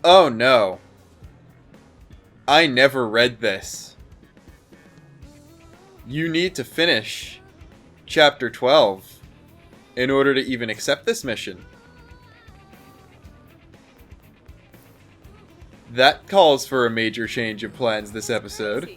Oh no. I never read this. You need to finish Chapter 12 in order to even accept this mission. That calls for a major change of plans this episode.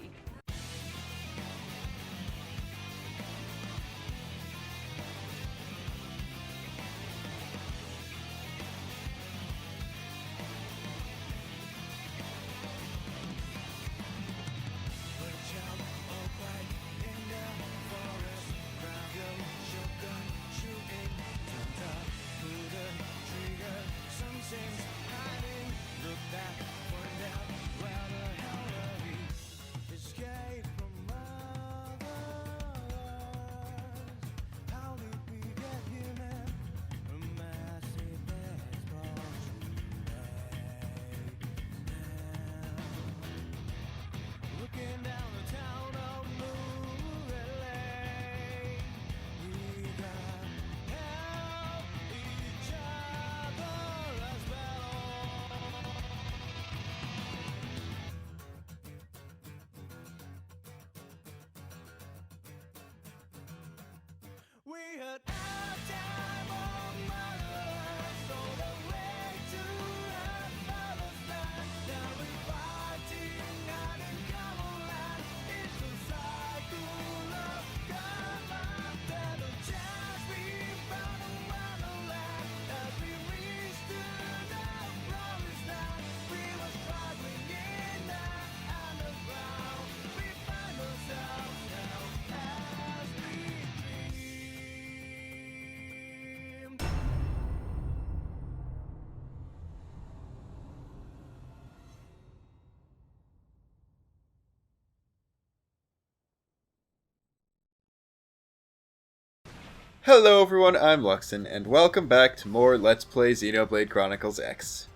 Hello everyone, I'm Luxin, and welcome back to more Let's Play Xenoblade Chronicles X.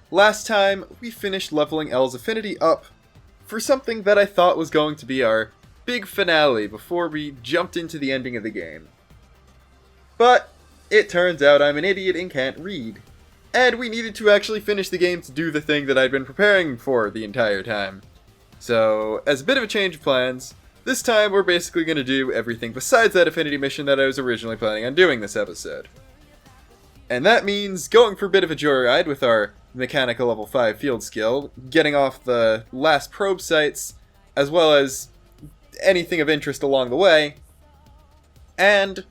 Last time, we finished leveling Elle's affinity up for something that I thought was going to be our big finale before we jumped into the ending of the game. But it turns out I'm an idiot and can't read. And we needed to actually finish the game to do the thing that I'd been preparing for the entire time. So, as a bit of a change of plans, this time we're basically going to do everything besides that affinity mission that I was originally planning on doing this episode. And that means going for a bit of a joyride with our mechanical level 5 field skill, getting off the last probe sites, as well as anything of interest along the way, and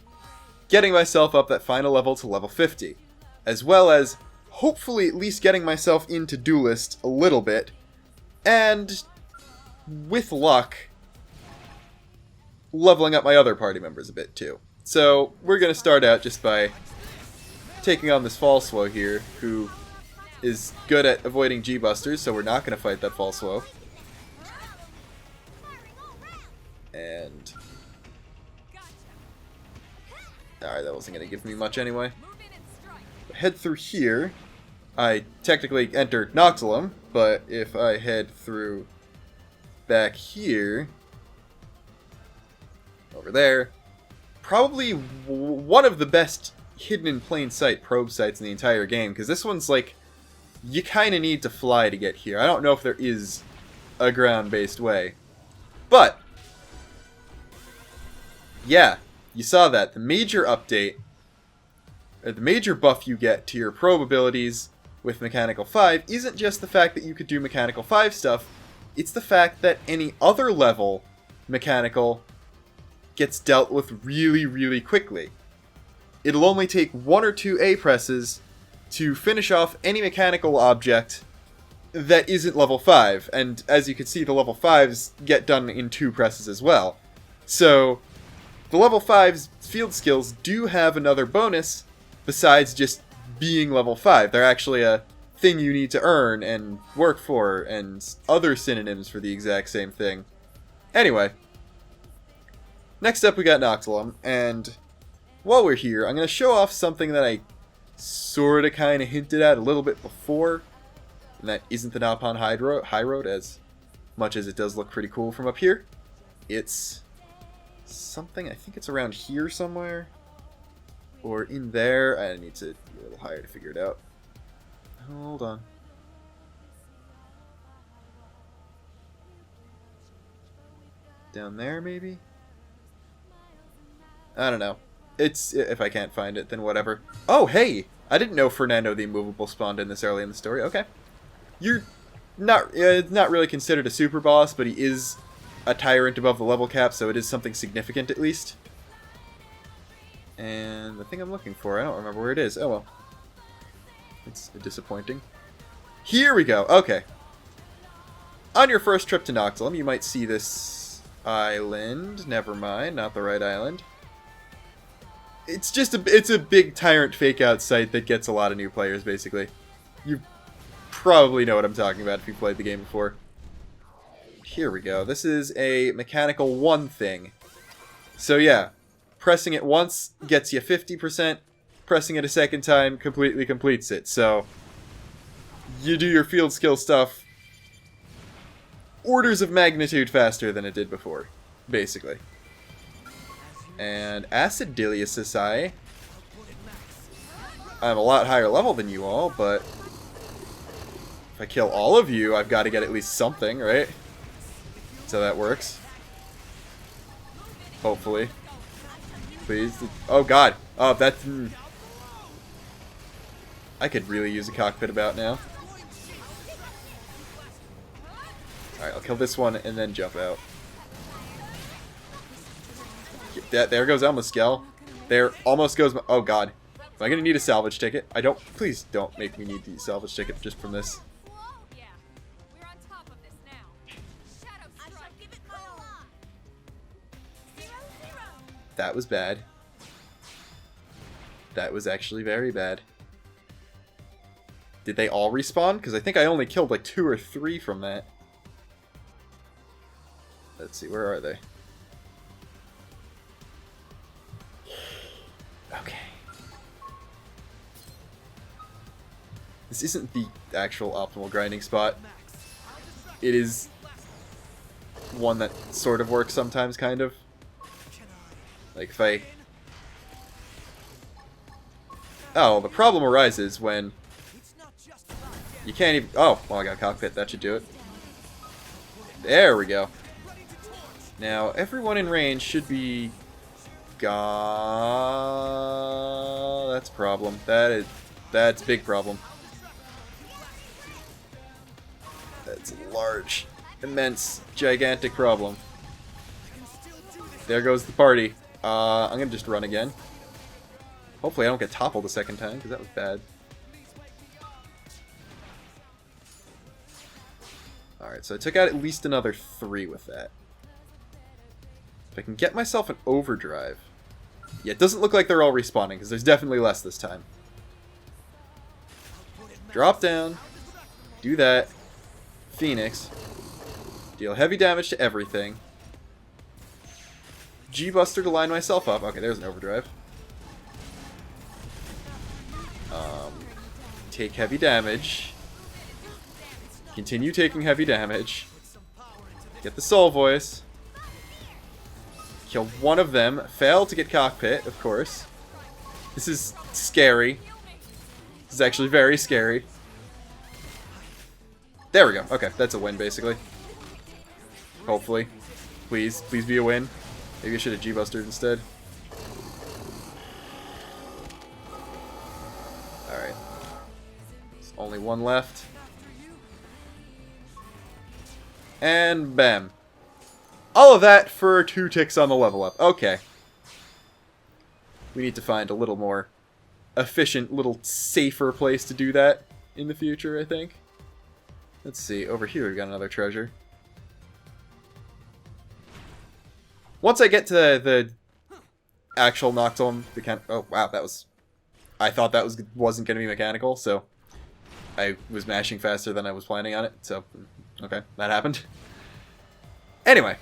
getting myself up that final level to level 50, as well as hopefully at least getting myself into Duelist a little bit, and with luck, leveling up my other party members a bit too. So we're going to start out just by taking on this Falswoe here, who is good at avoiding G-Busters, so we're not going to fight that Falswoe. And alright, that wasn't going to give me much anyway. Head through here. I technically entered Noxalum, but if I head through back here, over there, probably one of the best hidden in plain sight probe sites in the entire game, because this one's like, you kind of need to fly to get here. I don't know if there is a ground-based way. But, yeah, you saw that. The major update, or the major buff you get to your probe abilities with Mechanical 5 isn't just the fact that you could do Mechanical 5 stuff, it's the fact that any other level Mechanical gets dealt with really, really quickly. It'll only take 1 or 2 A presses to finish off any mechanical object that isn't level 5, and as you can see, the level 5s get done in 2 presses as well. So, the level 5's field skills do have another bonus besides just being level 5. They're actually a thing you need to earn and work for, and other synonyms for the exact same thing. Anyway, next up we got Noxalum, and while we're here, I'm going to show off something that I sort of kind of hinted at a little bit before, and that isn't the Napon High Road, as much as it does look pretty cool from up here. It's something, I think it's around here somewhere, or in there. I need to be a little higher to figure it out. Hold on. Down there, maybe? I don't know. If I can't find it, then whatever. Oh, hey! I didn't know Fernando the Immovable spawned in this early in the story. Okay. You're not really considered a super boss, but he is a tyrant above the level cap, so it is something significant at least. And the thing I'm looking for, I don't remember where it is. Oh well. It's disappointing. Here we go. Okay. On your first trip to Noxlum, you might see this island. Never mind, not the right island. It's just it's a big tyrant fake-out site that gets a lot of new players, basically. You probably know what I'm talking about if you played the game before. Here we go. This is a mechanical 1 thing. So yeah, pressing it once gets you 50%. Pressing it a second time completely completes it. So you do your field skill stuff orders of magnitude faster than it did before, basically. And Acidilius, I'm a lot higher level than you all, but if I kill all of you, I've got to get at least something, right? So that works. Hopefully. Please. Oh god. Oh, that's... I could really use a cockpit about now. Alright, I'll kill this one and then jump out. There goes Elma's Skell. There almost goes my... Oh god. Am I going to need a salvage ticket? I don't... Please don't make me need the salvage ticket just from this. That was bad. That was actually very bad. Did they all respawn? Because I think I only killed like 2 or 3 from that. Let's see, where are they? Okay. This isn't the actual optimal grinding spot. It is one that sort of works sometimes, kind of. Like if I... Oh, the problem arises when you can't even... Oh, well, I got a cockpit. That should do it. There we go. Now, everyone in range should be gone. That's a problem. That's a big problem. That's a large, immense, gigantic problem. There goes the party. I'm gonna just run again. Hopefully I don't get toppled a second time, because that was bad. Alright, so I took out at least another 3 with that. If I can get myself an overdrive... Yeah, it doesn't look like they're all respawning, because there's definitely less this time. Drop down. Do that. Phoenix. Deal heavy damage to everything. G-Buster to line myself up. Okay, there's an overdrive. Take heavy damage. Continue taking heavy damage. Get the soul voice. Kill one of them. Fail to get cockpit, of course. This is scary. This is actually very scary. There we go. Okay, that's a win, basically. Hopefully. Please. Please be a win. Maybe I should have G-Bustered instead. Alright. There's only one left. And bam. All of that for 2 ticks on the level up. Okay. We need to find a little more efficient, little safer place to do that in the future, I think. Let's see. Over here we've got another treasure. Once I get to the actual Nocturne, oh wow, that was... I thought that wasn't going to be mechanical, so I was mashing faster than I was planning on it, so okay, that happened. Anyway.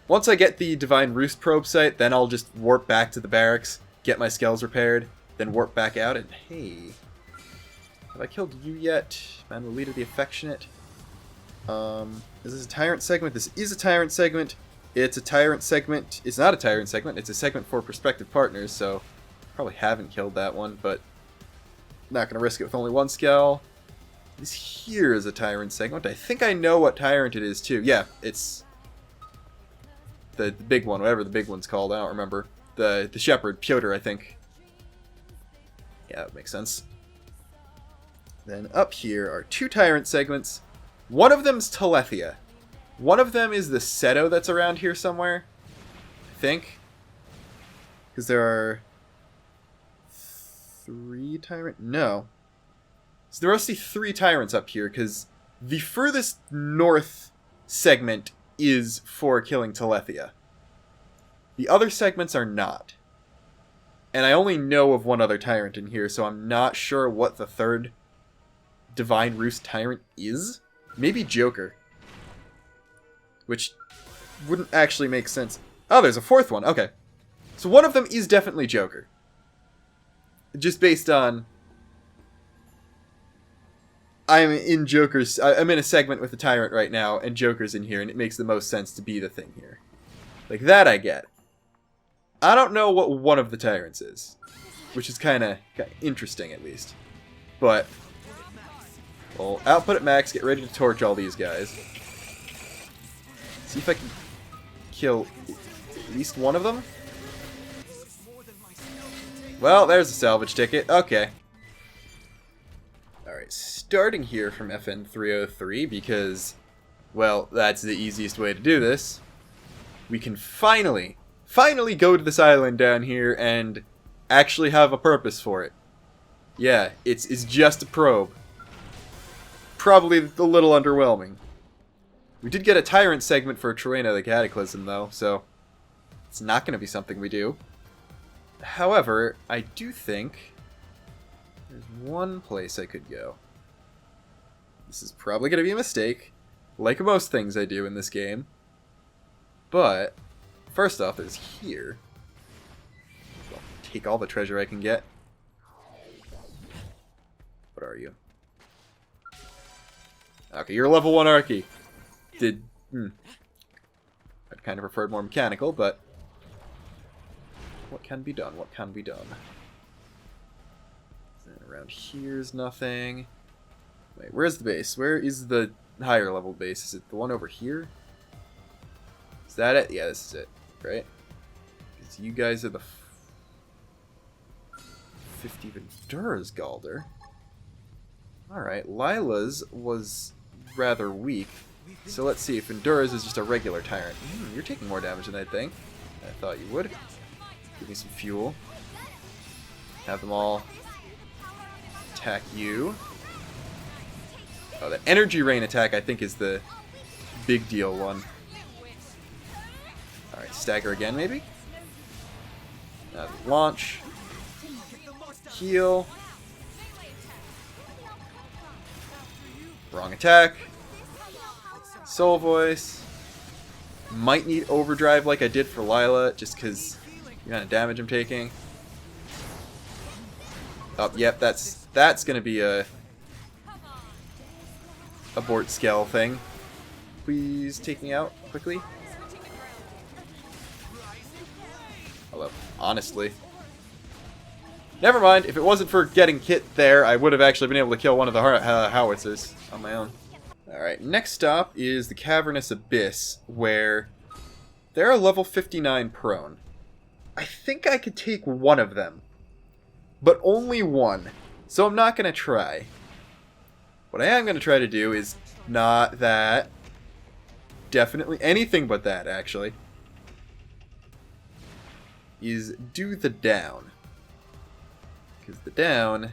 Once I get the Divine Roost probe site, then I'll just warp back to the barracks, get my Skells repaired, then warp back out, and hey... Have I killed you yet? Manuelita the Affectionate. Is this a Tyrant segment? This is a Tyrant segment. It's a Tyrant segment. It's not a Tyrant segment. It's a segment for prospective partners, so probably haven't killed that one, but not going to risk it with only one Skell. This here is a Tyrant segment. I think I know what Tyrant it is, too. Yeah, it's the big one, whatever the big one's called. I don't remember. The Shepherd, Piotr, I think. Yeah, that makes sense. Then up here are 2 Tyrant segments. One of them's Telethia. One of them is the Seto that's around here somewhere, I think. Because there are 3 Tyrant... No. So there are mostly 3 Tyrants up here, because the furthest north segment is for killing Telethia. The other segments are not. And I only know of one other Tyrant in here, so I'm not sure what the third Divine Roost Tyrant is. Maybe Joker. Which wouldn't actually make sense. Oh, there's a 4th one. Okay. So one of them is definitely Joker. Just based on... I'm in a segment with the Tyrant right now, and Joker's in here, and it makes the most sense to be the thing here. Like, that I get. I don't know what one of the Tyrants is. Which is kind of interesting, at least. But... well, output at max, get ready to torch all these guys. See if I can kill at least one of them. Well, there's a salvage ticket. Okay. Alright, starting here from FN 303 because, well, that's the easiest way to do this. We can finally go to this island down here and actually have a purpose for it. Yeah, it's just a probe. Probably a little underwhelming. We did get a Tyrant segment for Terrain the Cataclysm, though, so it's not going to be something we do. However, I do think there's one place I could go. This is probably going to be a mistake, like most things I do in this game. But, first off, there's here. I'll take all the treasure I can get. What are you? Okay, you're a level 1 Archie. I'd kind of preferred more mechanical, but what can be done? What can be done? And around here's nothing. Wait, where's the base? Where is the higher level base? Is it the one over here? Is that it? Yeah, this is it, right? Because you guys are the 50 Vendura's Galder. Alright, Lila's was rather weak. So let's see if Vendura's is just a regular Tyrant. You're taking more damage than I think. I thought you would. Give me some fuel. Have them all attack you. Oh, the energy rain attack I think is the big deal one. Alright, stagger again maybe? Launch. Heal. Wrong attack. Soul Voice. Might need Overdrive like I did for Lila, just because the amount of damage I'm taking. Oh, yep, that's gonna be a abort Skell thing. Please take me out quickly. Although, honestly, never mind. If it wasn't for getting hit there, I would have actually been able to kill one of the howitzers on my own. Alright, next stop is the Cavernous Abyss, where they're a level 59 prone. I think I could take one of them, but only one, so I'm not going to try. What I am going to try to do is not that, definitely anything but that, actually, is do the down. Because the down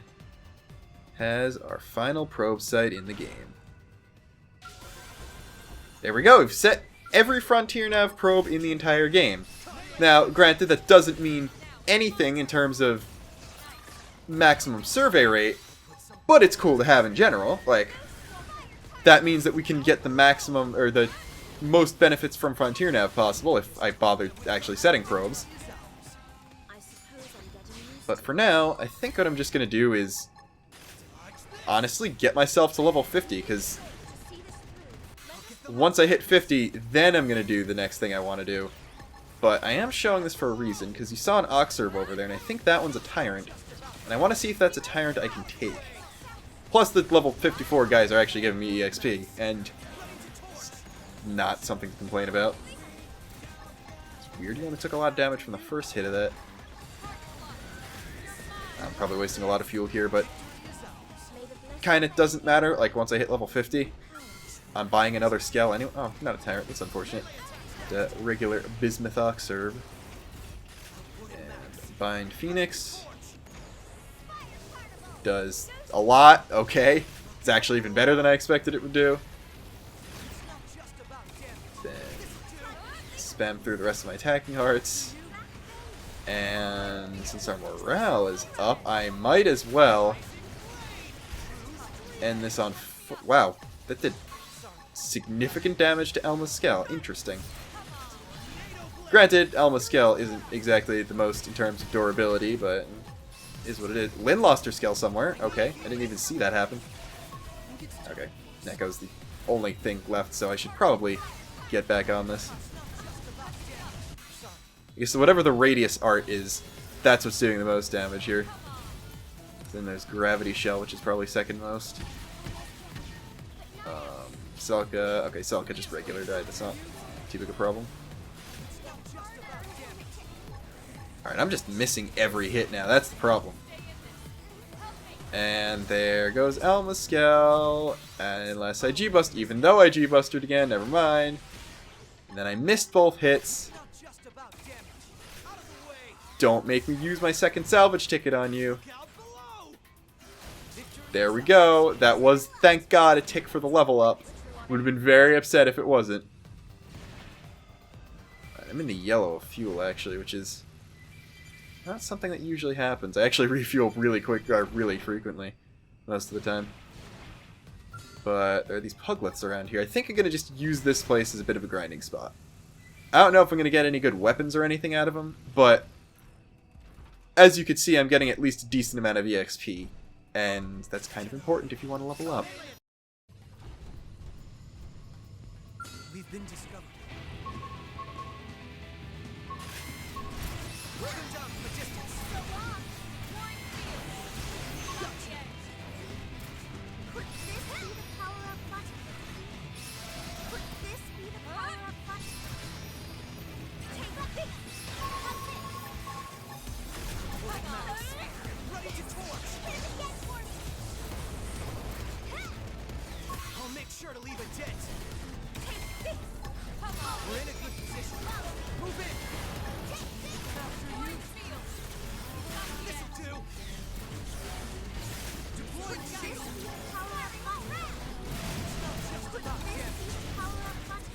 has our final probe site in the game. There we go, we've set every Frontier Nav probe in the entire game. Now, granted, that doesn't mean anything in terms of maximum survey rate, but it's cool to have in general. Like, that means that we can get the maximum, or the most benefits from Frontier Nav possible if I bother actually setting probes. But for now, I think what I'm just going to do is, honestly, get myself to level 50, because once I hit 50, then I'm going to do the next thing I want to do. But I am showing this for a reason, because you saw an Oxerb over there, and I think that one's a Tyrant. And I want to see if that's a Tyrant I can take. Plus, the level 54 guys are actually giving me EXP, and it's not something to complain about. It's weird, he only took a lot of damage from the first hit of that. I'm probably wasting a lot of fuel here, but kind of doesn't matter. Like, once I hit level 50, I'm buying another Skell anyway. Oh, not a tyrant. That's unfortunate. The regular Bismuth serve. And bind Phoenix. Does a lot. Okay. It's actually even better than I expected it would do. Then spam through the rest of my attacking hearts. And since our morale is up, I might as well end this on... Wow, that did significant damage to Elma's Skell. Interesting. Granted, Elma's Skell isn't exactly the most in terms of durability, but is what it is. Lynn lost her Skell somewhere. Okay, I didn't even see that happen. Okay, Neko's the only thing left, so I should probably get back on this. Okay, so whatever the radius art is, that's what's doing the most damage here. Then there's Gravity Shell, which is probably second most. Selka. Okay, Selka just regular died. That's not too big a problem. Alright, I'm just missing every hit now. That's the problem. And there goes Elma Skell. Unless I G-Bust, even though I G-Busted again, never mind. And then I missed both hits. Don't make me use my second salvage ticket on you. There we go. That was, thank God, a tick for the level up. Would have been very upset if it wasn't. I'm in the yellow of fuel, actually, which is not something that usually happens. I actually refuel really quick, really frequently, most of the time. But there are these puglets around here. I think I'm going to just use this place as a bit of a grinding spot. I don't know if I'm going to get any good weapons or anything out of them, but as you can see, I'm getting at least a decent amount of EXP. And that's kind of important if you want to level up. We've been discovered. Could this be the power-up button? Could this be the power-up button? Take that big. That's it. Ready to torch. Hit it again for me. I'll make sure to leave a dent. Take this. Come on. We're in a good position. Move in. Take this. After you. This'll do. Deploying Could this shield. be the power-up button? Just Could about this damage. be the power-up button?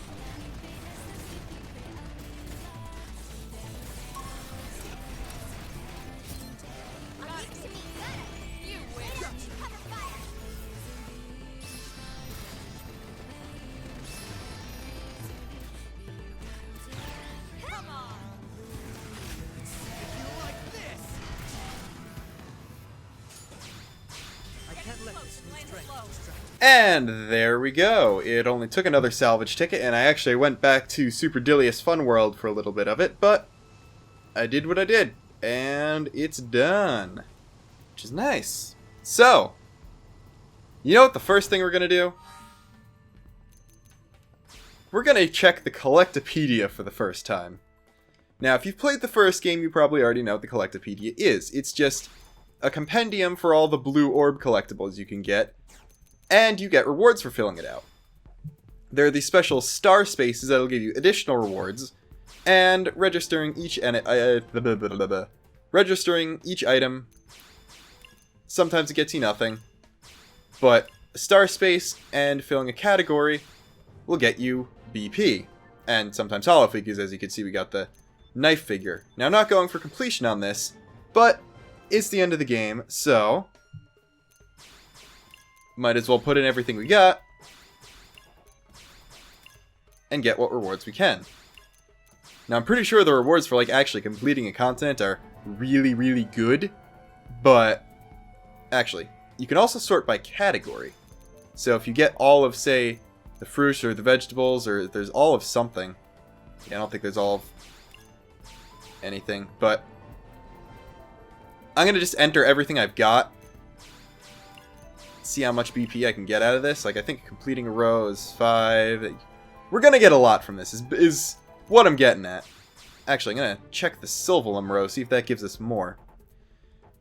I'm used to being good. You win. Cover fire. Come on. If you like this. I can't let this new strength distract me. And there we go. It only took another salvage ticket, and I actually went back to Super Dilius Fun World for a little bit of it, but I did what I did, and it's done. Which is nice. So, you know what the first thing we're going to do? We're going to check the collectopedia for the first time. Now, if you've played the first game, you probably already know what the collectopedia is. It's just a compendium for all the blue orb collectibles you can get, and you get rewards for filling it out. There are these special star spaces that'll give you additional rewards, and registering each item, sometimes it gets you nothing, but a star space and filling a category will get you BP, and sometimes hollow figures. As you can see, we got the knife figure. Now, I'm not going for completion on this, but it's the end of the game, so might as well put in everything we got and get what rewards we can. Now, I'm pretty sure the rewards for, like, actually completing a content are really, really good, but actually, you can also sort by category. So if you get all of, say, the fruits or the vegetables, or there's all of something. Yeah, I don't think there's all of anything, but I'm going to just enter everything I've got see how much BP I can get out of this. Like, I think completing a row is 5. We're gonna get a lot from this, is what I'm getting at. Actually, I'm gonna check the Sylvalum row, see if that gives us more.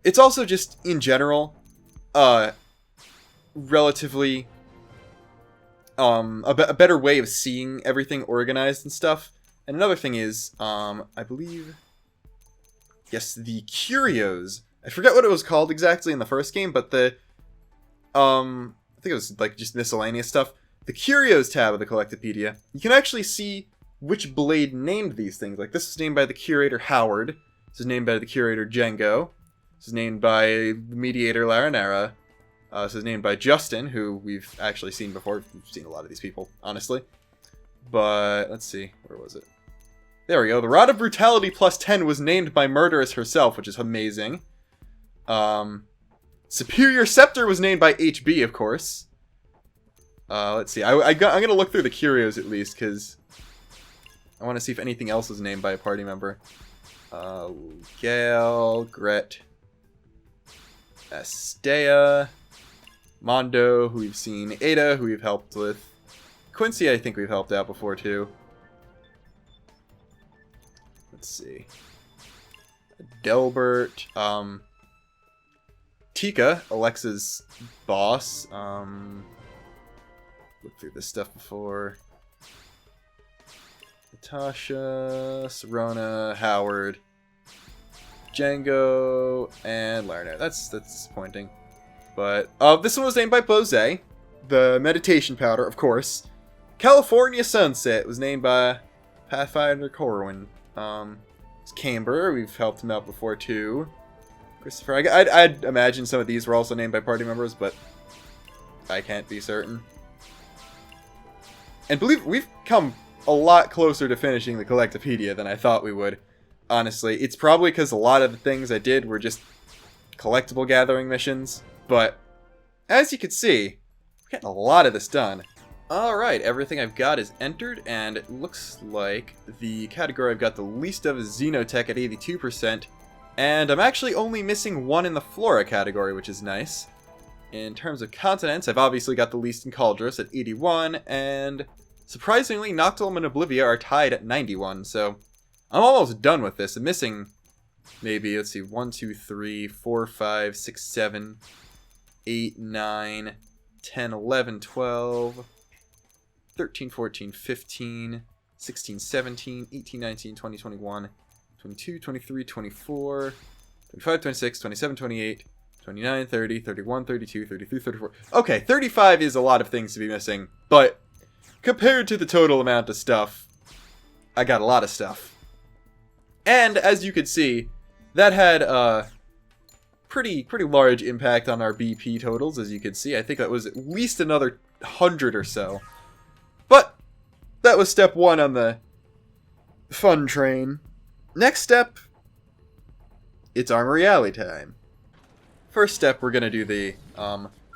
It's also just, in general, relatively a better way of seeing everything organized and stuff. And another thing is, I believe, yes, the curios. I forget what it was called exactly in the first game, but the, I think it was like just miscellaneous stuff. The curios tab of the collectopedia, you can actually see which blade named these things. Like, this is named by the curator Howard. This is named by the curator Django. This is named by the mediator Laranera. This is named by Justin, who we've actually seen before. We've seen a lot of these people, honestly. But, let's see. Where was it? There we go. The Rod of Brutality plus 10 was named by Murderess herself, which is amazing. Superior Scepter was named by HB, of course. Let's see. I'm going to look through the curios at least, because I want to see if anything else was named by a party member. Gale, Gret, Astea, Mondo, who we've seen, Ada, who we've helped with, Quincy, I think we've helped out before too. Let's see. Delbert, Tika, Alexa's boss. Looked through this stuff before. Natasha, Serona, Howard, Django, and Lerner. That's disappointing. But this one was named by Bose. The meditation powder, of course. California Sunset was named by Pathfinder Corwin. It's Camber. We've helped him out before too. Christopher. I'd imagine some of these were also named by party members, but I can't be certain. And believe we've come a lot closer to finishing the collectopedia than I thought we would. Honestly, it's probably because a lot of the things I did were just collectible gathering missions. But as you can see, we're getting a lot of this done. Alright, everything I've got is entered, and it looks like the category I've got the least of is Xenotech at 82%, and I'm actually only missing one in the Flora category, which is nice. In terms of continents, I've obviously got the least in Cauldros at 81, and surprisingly, Noctilum and Oblivia are tied at 91, so I'm almost done with this. I'm missing maybe, let's see, 1, 2, 3, 4, 5, 6, 7, 8, 9, 10, 11, 12... 13, 14, 15, 16, 17, 18, 19, 20, 21, 22, 23, 24, 25, 26, 27, 28, 29, 30, 31, 32, 33, 34. Okay, 35 is a lot of things to be missing, but compared to the total amount of stuff, I got a lot of stuff. And as you could see, that had a pretty large impact on our BP totals, as you could see. I think that was at least another 100 or so. But that was step 1 on the fun train. Next step, it's Armory Alley time. First step, we're going to do the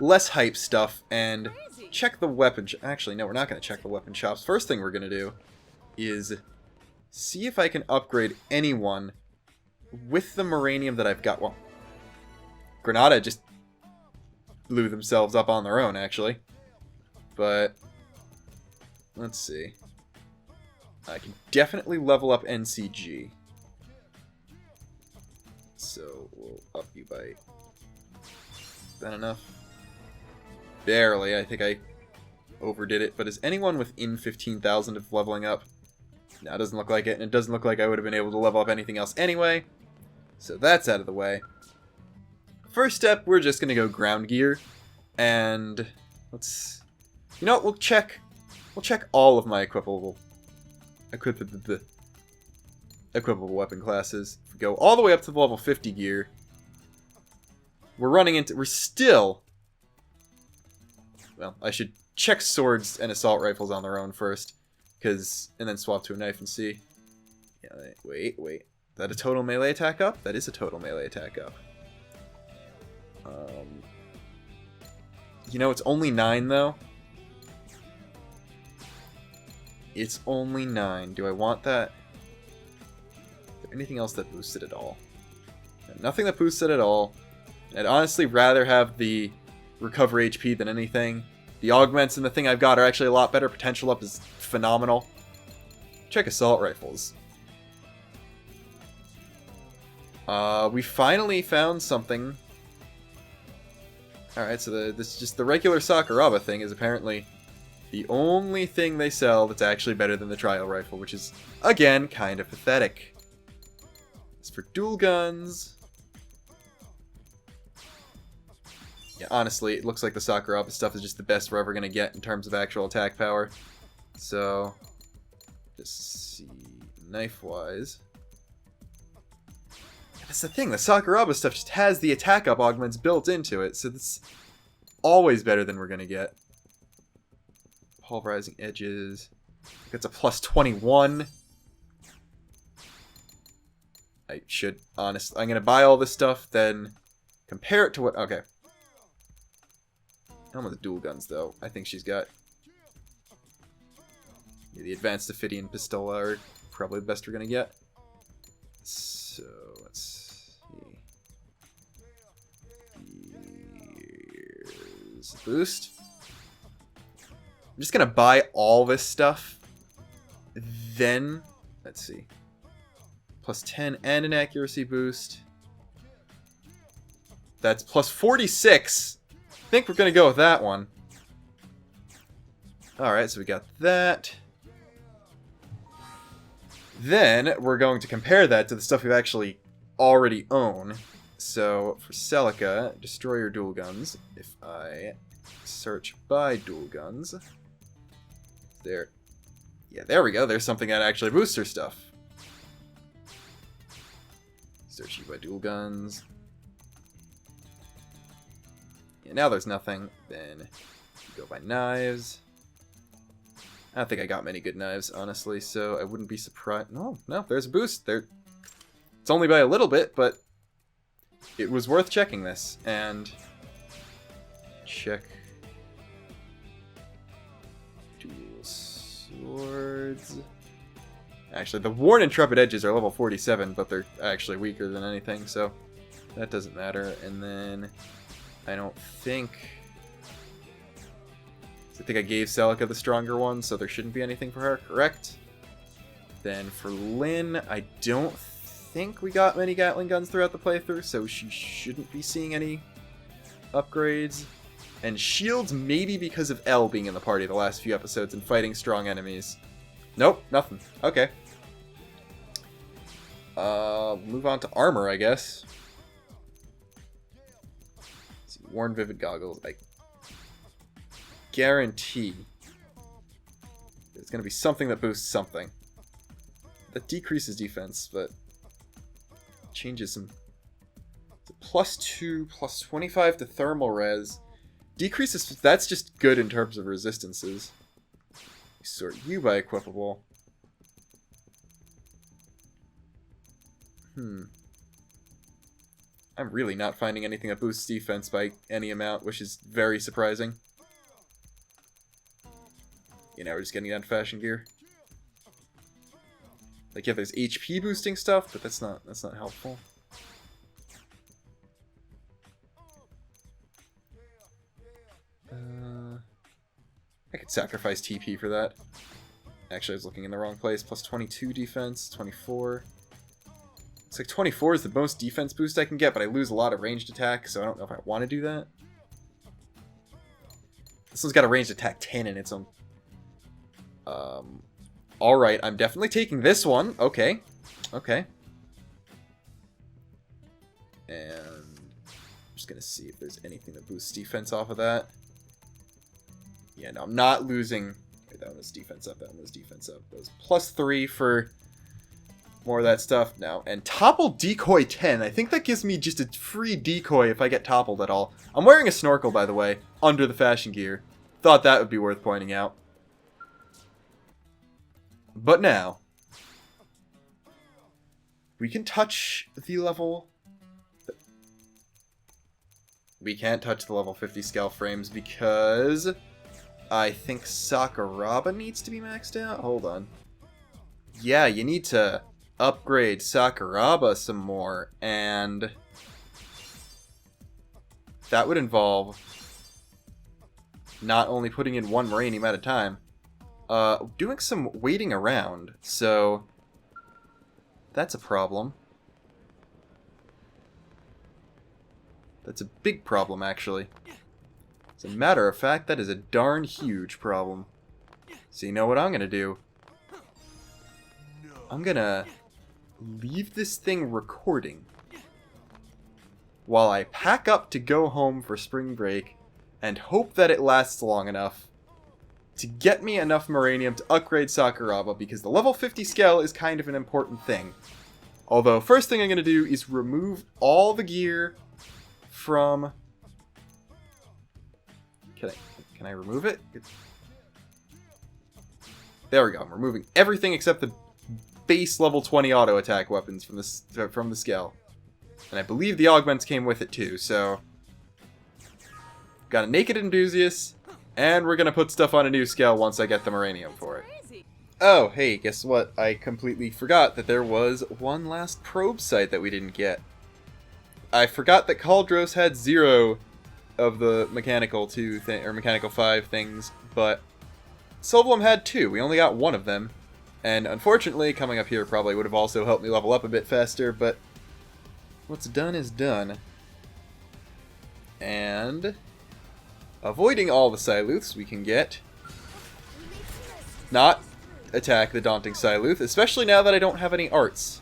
less hype stuff and check the weapon... Actually, no, we're not going to check the weapon shops. First thing we're going to do is see if I can upgrade anyone with the Moranium that I've got. Well, Granada just blew themselves up on their own, actually. But... let's see. I can definitely level up NCG. So, we'll up you by... is that enough? Barely. I think I overdid it. But is anyone within 15,000 of leveling up? No, it doesn't look like it. And it doesn't look like I would have been able to level up anything else anyway. So that's out of the way. First step, we're just going to go ground gear. And let's... you know what? We'll check all of my equipable weapon classes. If we go all the way up to the level 50 gear, we're still... well, I should check swords and assault rifles on their own first, and then swap to a knife and see. Yeah, wait. Is that a total melee attack up? That is a total melee attack up. You know, it's only 9 though. It's only 9. Do I want that? Is there anything else that boosted at all? No, nothing that boosted at all. I'd honestly rather have the recover HP than anything. The augments in the thing I've got are actually a lot better. Potential up is phenomenal. Check assault rifles. We finally found something. Alright, so this just the regular Sakuraba thing is apparently the only thing they sell that's actually better than the trial rifle, which is, again, kind of pathetic. As for dual guns... Yeah, honestly, it looks like the Sakuraba stuff is just the best we're ever going to get in terms of actual attack power. So, just see, knife-wise... That's the thing, the Sakuraba stuff just has the attack up augments built into it, so that's always better than we're going to get. Pulverizing edges. It's a plus 21. I should, honestly, I'm going to buy all this stuff, then compare it to what, okay. I don't want the dual guns, though. I think she's got... Yeah, the Advanced Ophidian Pistola are probably the best we're going to get. So, let's see. Here's the boost. I'm just going to buy all this stuff. Then, let's see. Plus 10 and an accuracy boost. That's plus 46. I think we're going to go with that one. Alright, so we got that. Then, we're going to compare that to the stuff we actually already own. So, for Celica, Destroyer dual guns. If I search by dual guns... There. Yeah, there we go. There's something that actually boosts her stuff. Search you by dual guns. Yeah, now there's nothing. Then go by knives. I don't think I got many good knives, honestly, so I wouldn't be surprised. No, there's a boost. There. It's only by a little bit, but it was worth checking this. And check dual swords. Actually, the Worn Intrepid Edges are level 47, but they're actually weaker than anything, so that doesn't matter. And then I don't think... I think I gave Celica the stronger one, so there shouldn't be anything for her, correct? Then for Lyn, I don't think we got many Gatling guns throughout the playthrough, so she shouldn't be seeing any upgrades. And shields, maybe because of Elle being in the party the last few episodes and fighting strong enemies. Nope, nothing. Okay. Move on to armor, I guess. Let's see, Worn Vivid Goggles. I guarantee there's going to be something that boosts something. That decreases defense, but changes some... Plus 2, plus 25 to thermal res. Decreases... That's just good in terms of resistances. Sort you by equipable. I'm really not finding anything that boosts defense by any amount, which is very surprising. You know, we're just getting down to fashion gear. Like, yeah, there's HP boosting stuff, but that's not helpful. I could sacrifice TP for that. Actually, I was looking in the wrong place. Plus 22 defense, 24. It's like 24 is the most defense boost I can get, but I lose a lot of ranged attack, so I don't know if I want to do that. This one's got a ranged attack 10 in its own. Alright, I'm definitely taking this one. Okay. Okay. And I'm just going to see if there's anything that boosts defense off of that. Yeah, no, I'm not losing... Okay, that one was defense up, that one was defense up. That was plus 3 for more of that stuff now. And Topple Decoy 10. I think that gives me just a free decoy if I get toppled at all. I'm wearing a snorkel, by the way, under the fashion gear. Thought that would be worth pointing out. But now, we can touch the level... We can't touch the level 50 Skell frames because I think Sakuraba needs to be maxed out. Hold on. Yeah, you need to upgrade Sakuraba some more, and that would involve not only putting in one Moranium at a time, doing some waiting around, so that's a problem. That's a big problem, actually. As a matter of fact, that is a darn huge problem. So you know what I'm gonna do? I'm gonna leave this thing recording while I pack up to go home for spring break and hope that it lasts long enough to get me enough Moranium to upgrade Sakuraba, because the level 50 Skell is kind of an important thing. Although, first thing I'm gonna do is remove all the gear from... Can I remove it? There we go. I'm removing everything except the base level 20 auto attack weapons from the Skell. And I believe the augments came with it too, so... Got a Naked Enthusiast, and we're gonna put stuff on a new Skell once I get the Moranium for it. Oh, hey, guess what? I completely forgot that there was one last probe site that we didn't get. I forgot that Kaldros had 0 of the Mechanical 2 or Mechanical 5 things, but Sylvelum had 2. We only got 1 of them. And unfortunately, coming up here probably would have also helped me level up a bit faster, but what's done is done. And avoiding all the Siluths, we can get not attack the Daunting Siluth, especially now that I don't have any arts.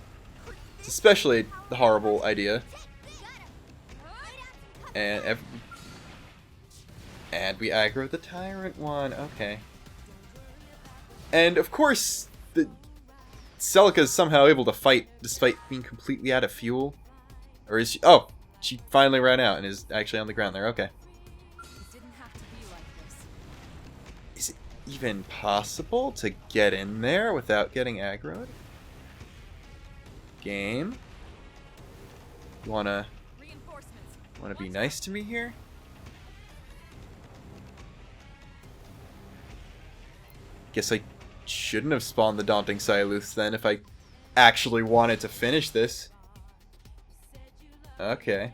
It's especially a horrible idea. And we aggro the Tyrant one. Okay. And of course, Celica is somehow able to fight despite being completely out of fuel. Or is she? Oh, she finally ran out and is actually on the ground there. Okay. Is it even possible to get in there without getting aggroed? Game? You wanna be nice to me here? Guess I shouldn't have spawned the Daunting Siluths then if I actually wanted to finish this. Okay.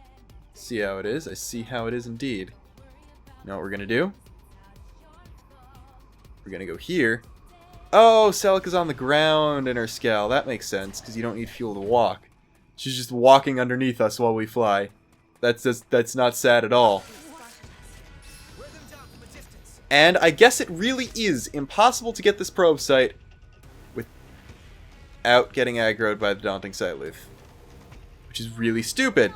See how it is? I see how it is indeed. You know what we're gonna do? We're gonna go here. Oh, Celica's on the ground in her Skell. That makes sense, because you don't need fuel to walk. She's just walking underneath us while we fly. That's not sad at all. And I guess it really is impossible to get this probe site without getting aggroed by the Daunting Siluth. Which is really stupid.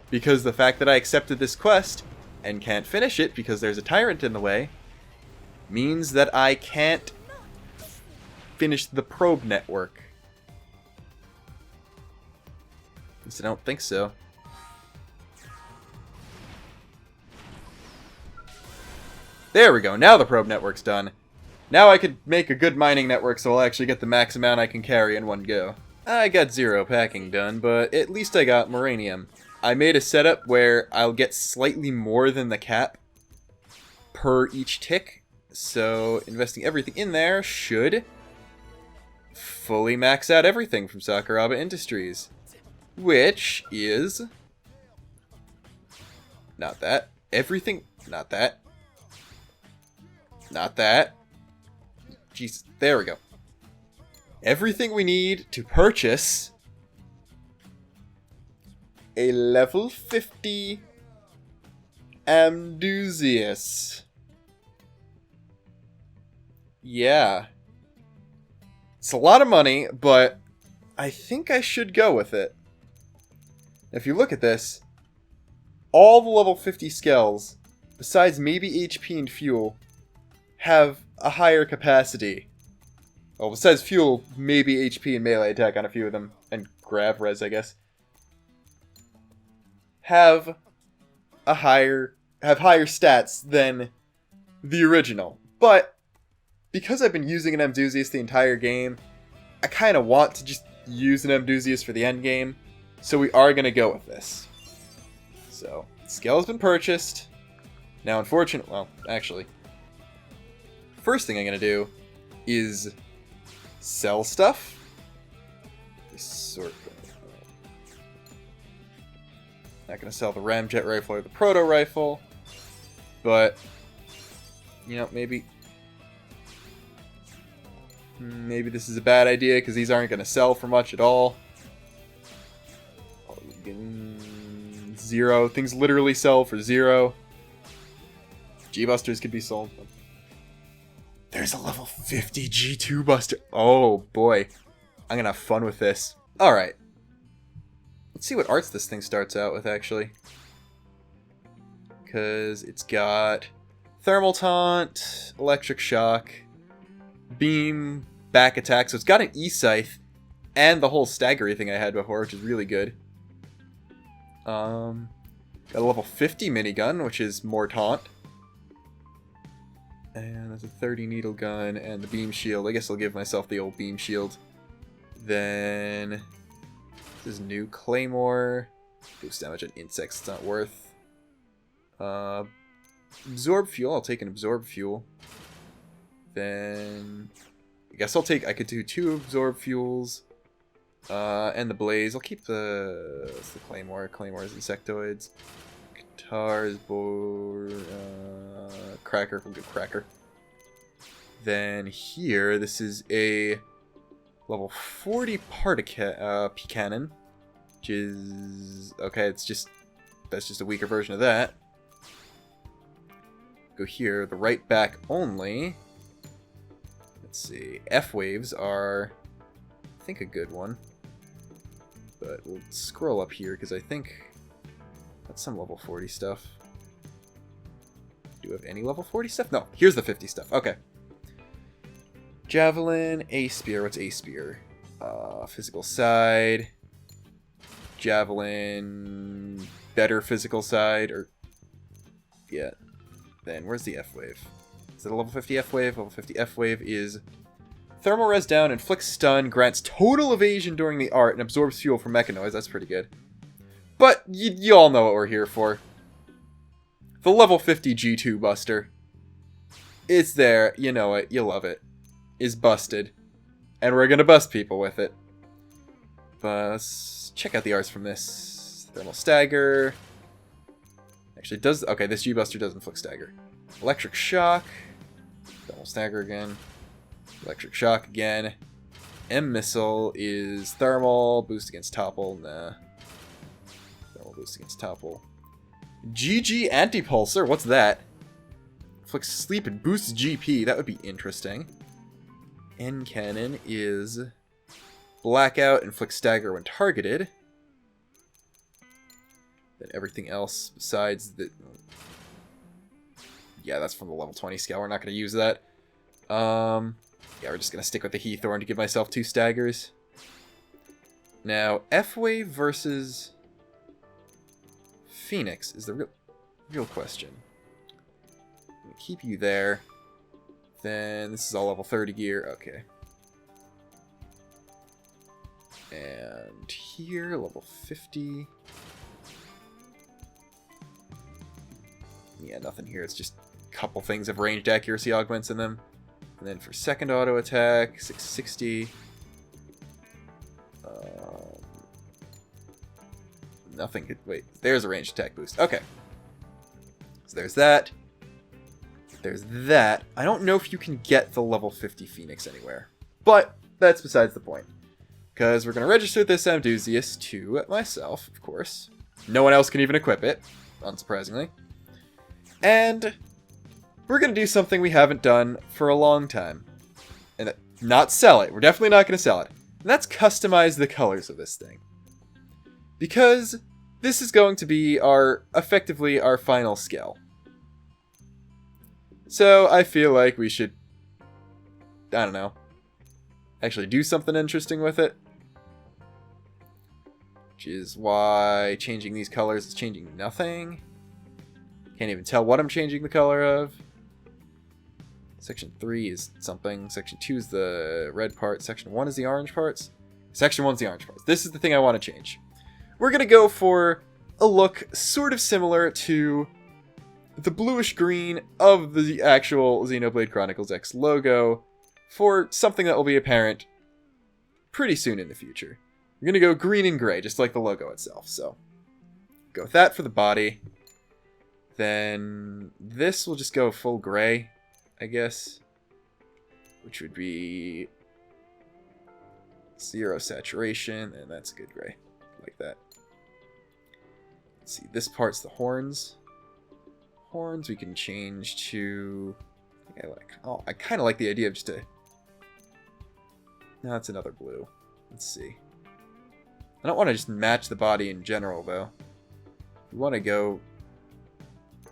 Because the fact that I accepted this quest and can't finish it because there's a tyrant in the way means that I can't finish the probe network. At least I don't think so. There we go, now the probe network's done. Now I could make a good mining network so I'll actually get the max amount I can carry in one go. I got 0 packing done, but at least I got Moranium. I made a setup where I'll get slightly more than the cap per each tick, so investing everything in there should fully max out everything from Sakuraba Industries. Which is... not that. Everything... not that. Not that. Jesus, there we go. Everything we need to purchase a level 50 Amdusius. Yeah. It's a lot of money, but I think I should go with it. If you look at this, all the level 50 Skells, besides maybe HP and fuel, have a higher capacity. Well, besides fuel, maybe HP and melee attack on a few of them, and grab res, I guess. Have higher stats than the original. But because I've been using an Amdusius the entire game, I kind of want to just use an Amdusius for the end game, so we are going to go with this. So, Skell has been purchased. Now, unfortunately, well, actually, first thing I'm going to do is sell stuff. Not going to sell the ramjet rifle or the proto rifle, but You know, maybe this is a bad idea because these aren't going to sell for much at all. 0. Things literally sell for 0. G-Busters could be sold. There's a level 50 G2 Buster. Oh, boy. I'm going to have fun with this. Alright. Let's see what arts this thing starts out with, actually. Because it's got Thermal Taunt, Electric Shock, Beam, Back Attack. So it's got an E-Scythe and the whole staggery thing I had before, which is really good. Got a level 50 minigun, which is more taunt. And there's a 30 needle gun and the beam shield. I guess I'll give myself the old beam shield. Then this is new Claymore. Boost damage on insects, it's not worth. Absorb fuel, I'll take an absorb fuel. Then I guess I could do 2 absorb fuels. And the blaze. I'll keep the Claymore. Claymore's insectoids. Guitars, Cracker. We'll do Cracker. Then here, this is a level 40 P cannon, which is okay. That's just a weaker version of that. Go here. The right back only. Let's see. F waves are, I think, a good one. But we'll scroll up here because I think that's some level 40 stuff. Do we have any level 40 stuff? No, here's the 50 stuff. Okay. Javelin, A-Spear. What's A-Spear? Physical side. Javelin, better physical side. Or yeah. Then where's the F-Wave? Is it a level 50 F-Wave? Level 50 F-Wave is Thermal Res down, inflicts stun, grants total evasion during the art, and absorbs fuel from Mechanoids. That's pretty good. But you all know what we're here for. The level 50 G2 Buster. It's there. You know it. You love it. Is busted. And we're going to bust people with it. But let's check out the arts from this. Thermal Stagger. Actually, does... Okay, this G-Buster does inflict stagger. Electric Shock. Thermal Stagger again. Electric Shock again. M-Missile is thermal. Boost against topple. Nah. Thermal boost against topple. GG Antipulsar. What's that? Inflicts sleep and boosts GP. That would be interesting. N-Cannon is Blackout. Inflicts stagger when targeted. Then everything else besides the... Yeah, that's from the level 20 scale. We're not going to use that. Yeah, we're just going to stick with the Heathorn to give myself 2 staggers. Now, F-Wave versus Phoenix is the real question. I'm going to keep you there. Then this is all level 30 gear. Okay. And here, level 50. Yeah, nothing here. It's just a couple things of ranged accuracy augments in them. And then for second auto attack, 660. Nothing could... Wait, there's a ranged attack boost. Okay. So there's that. There's that. I don't know if you can get the level 50 Phoenix anywhere. But that's besides the point. Because we're going to register this Amdusius to myself, of course. No one else can even equip it, unsurprisingly. And we're going to do something we haven't done for a long time. And not sell it. We're definitely not going to sell it. And that's customize the colors of this thing. Because this is going to be effectively our final Skell. So I feel like we should, I don't know, actually do something interesting with it. Which is why changing these colors is changing nothing. Can't even tell what I'm changing the color of. Section 3 is something. Section 2 is the red part. Section 1 is the orange parts. Section 1 is the orange parts. This is the thing I want to change. We're going to go for a look sort of similar to the bluish green of the actual Xenoblade Chronicles X logo for something that will be apparent pretty soon in the future. We're going to go green and gray, just like the logo itself. So, go with that for the body. Then this will just go full gray. I guess. Which would be 0 saturation, and that's a good gray. Like that. Let's see, this part's the horns. Horns we can change to... I kind of like the idea of just a... No, it's another blue. Let's see. I don't want to just match the body in general, though. We want to go...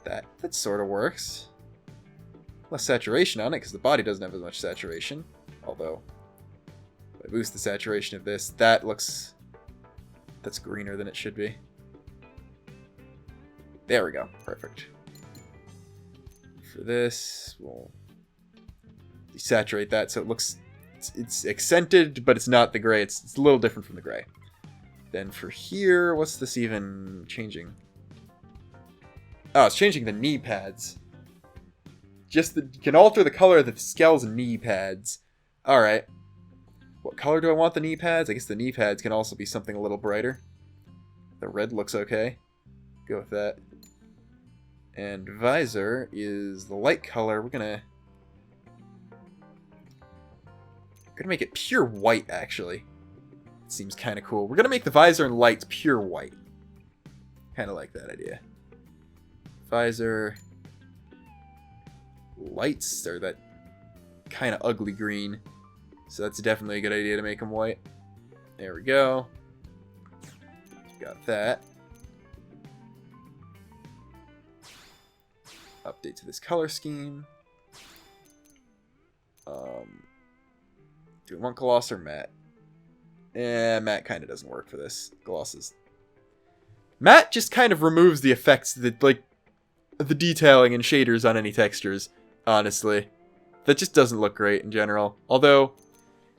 That sort of works. Less saturation on it, because the body doesn't have as much saturation. Although, if I boost the saturation of this, that looks... That's greener than it should be. There we go. Perfect. For this, we'll desaturate that so it looks... It's accented, but it's not the gray. It's a little different from the gray. Then for here, what's this even changing? Oh, it's changing the knee pads. You can alter the color of the Skell's knee pads. Alright. What color do I want the knee pads? I guess the knee pads can also be something a little brighter. The red looks okay. Go with that. And visor is the light color. We're gonna make it pure white, actually. It seems kind of cool. We're gonna make the visor and lights pure white. Kind of like that idea. Visor. Lights are that kind of ugly green. So that's definitely a good idea to make them white. There we go. Got that. Update to this color scheme. Do we want gloss or matte? Matte kind of doesn't work for this. Gloss is... Matte just kind of removes the effects, the detailing and shaders on any textures, honestly. That just doesn't look great in general. Although,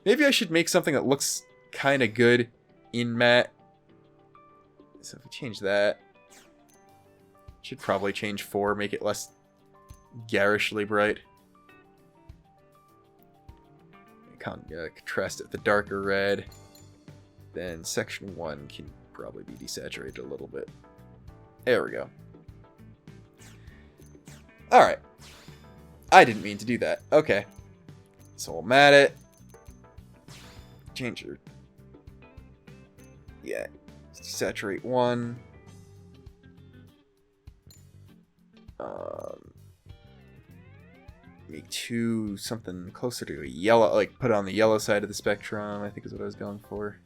maybe I should make something that looks kind of good in matte. So if we change that, should probably change 4, make it less garishly bright. Contrast it with the darker red. Then section 1 can probably be desaturated a little bit. There we go. Alright. I didn't mean to do that. Okay. So we'll mat it. Change your... Yeah. Saturate 1. Make 2 something closer to a yellow, like put it on the yellow side of the spectrum, I think is what I was going for.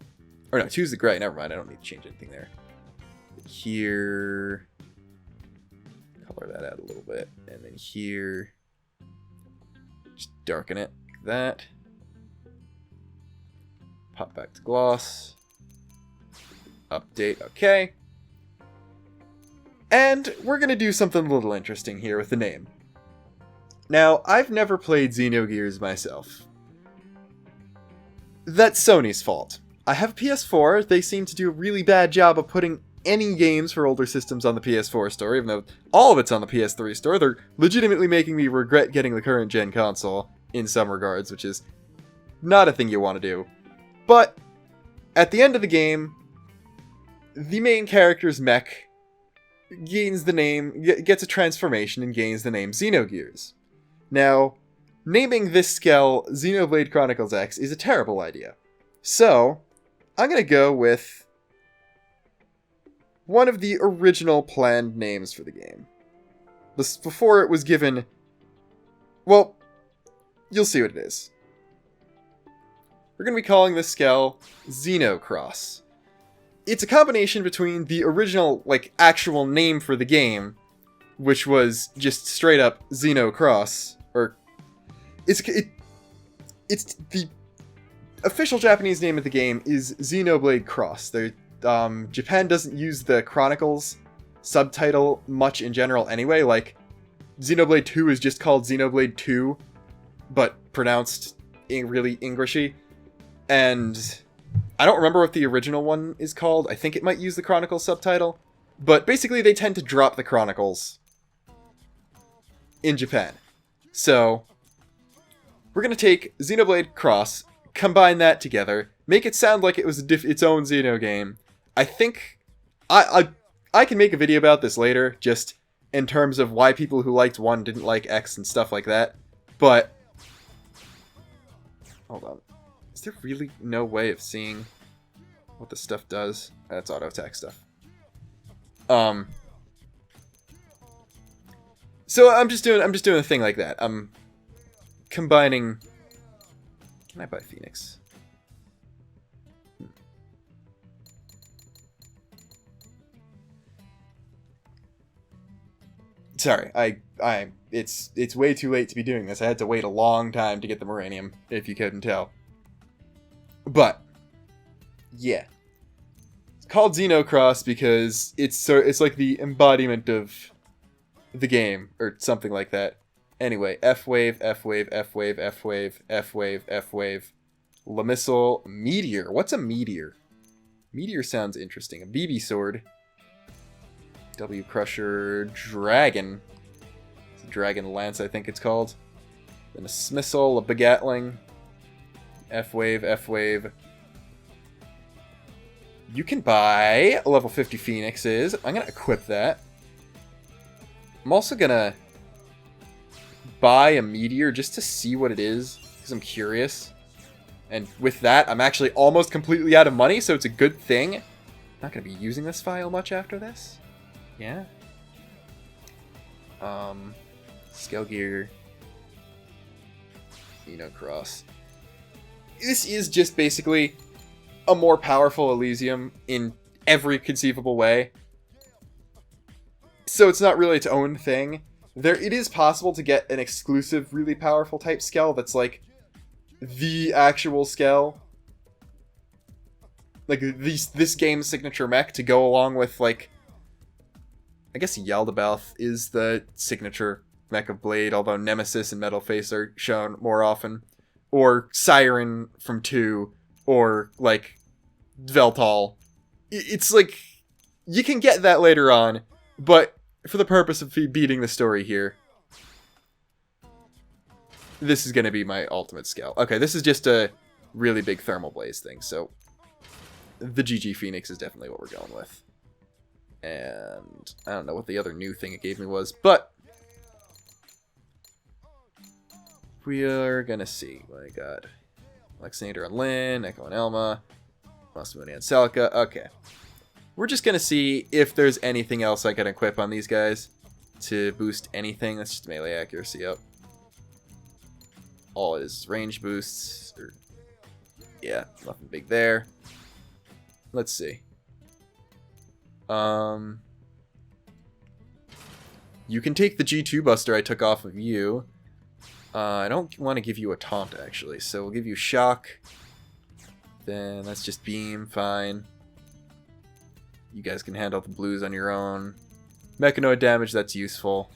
Or no, 2 is the gray, never mind, I don't need to change anything there. Here, color that out a little bit, and then here, just darken it like that. Pop back to gloss. Update, okay. And we're gonna do something a little interesting here with the name. Now, I've never played Xenogears myself. That's Sony's fault. I have a PS4, they seem to do a really bad job of putting any games for older systems on the PS4 store, even though all of it's on the PS3 store. They're legitimately making me regret getting the current gen console in some regards, which is not a thing you want to do. But, at the end of the game, the main character's mech gains the name, gets a transformation and gains the name Xenogears. Now, naming this Skell Xenoblade Chronicles X is a terrible idea. So, I'm going to go with one of the original planned names for the game. This, before it was given... Well, you'll see what it is. We're going to be calling this Skell Xenocross. It's a combination between the original, actual name for the game, which was just straight up Xenocross, or it's the official Japanese name of the game is Xenoblade Cross. Japan doesn't use the Chronicles subtitle much in general anyway. Like Xenoblade 2 is just called Xenoblade 2, but pronounced really Englishy, and I don't remember what the original one is called. I think it might use the Chronicles subtitle, but basically they tend to drop the Chronicles in Japan. So, we're going to take Xenoblade Cross, combine that together, make it sound like it was its own Xeno game. I think I can make a video about this later, just in terms of why people who liked 1 didn't like X and stuff like that. But hold on. Is there really no way of seeing what this stuff does? That's auto attack stuff. So I'm just doing a thing like that. I'm combining. Can I buy Phoenix? Sorry, it's way too late to be doing this. I had to wait a long time to get the Moranium, if you couldn't tell. But yeah, it's called Xenocross because it's like the embodiment of the game or something like that. Anyway, F wave, F wave, F wave, F wave, F wave, F wave, Lamissile, Meteor. What's a Meteor? Meteor sounds interesting. A BB sword. W Crusher, Dragon. It's a Dragon Lance, I think it's called. Then a Smissile, a Begatling. F wave, F wave. You can buy level 50 Phoenixes. I'm gonna equip that. I'm also gonna buy a Meteor just to see what it is, because I'm curious. And with that, I'm actually almost completely out of money, so it's a good thing. Not gonna be using this file much after this. Yeah. Skell gear. Xenocross. This is just basically a more powerful Elysium in every conceivable way. So it's not really its own thing. It is possible to get an exclusive, really powerful type Skell that's like the actual Skell. Like this game's signature mech to go along with, like, I guess Yaldabaoth is the signature mech of Blade, although Nemesis and Metalface are shown more often. Or Siren from 2, or, like, Veltal. It's like, you can get that later on, but for the purpose of beating the story here, this is going to be my ultimate Skell. Okay, this is just a really big Thermal Blaze thing, so the GG Phoenix is definitely what we're going with. And I don't know what the other new thing it gave me was, but we are gonna see what I got. Alexander and Lynn, Echo and Elma, Masamune and Celica. Okay. We're just gonna see if there's anything else I can equip on these guys to boost anything. That's just melee accuracy up. All is range boosts. Yeah, nothing big there. Let's see. You can take the G2 Buster I took off of you. I don't want to give you a taunt, actually, so we'll give you Shock. Then that's just Beam, fine. You guys can handle the blues on your own. Mechanoid damage, that's useful.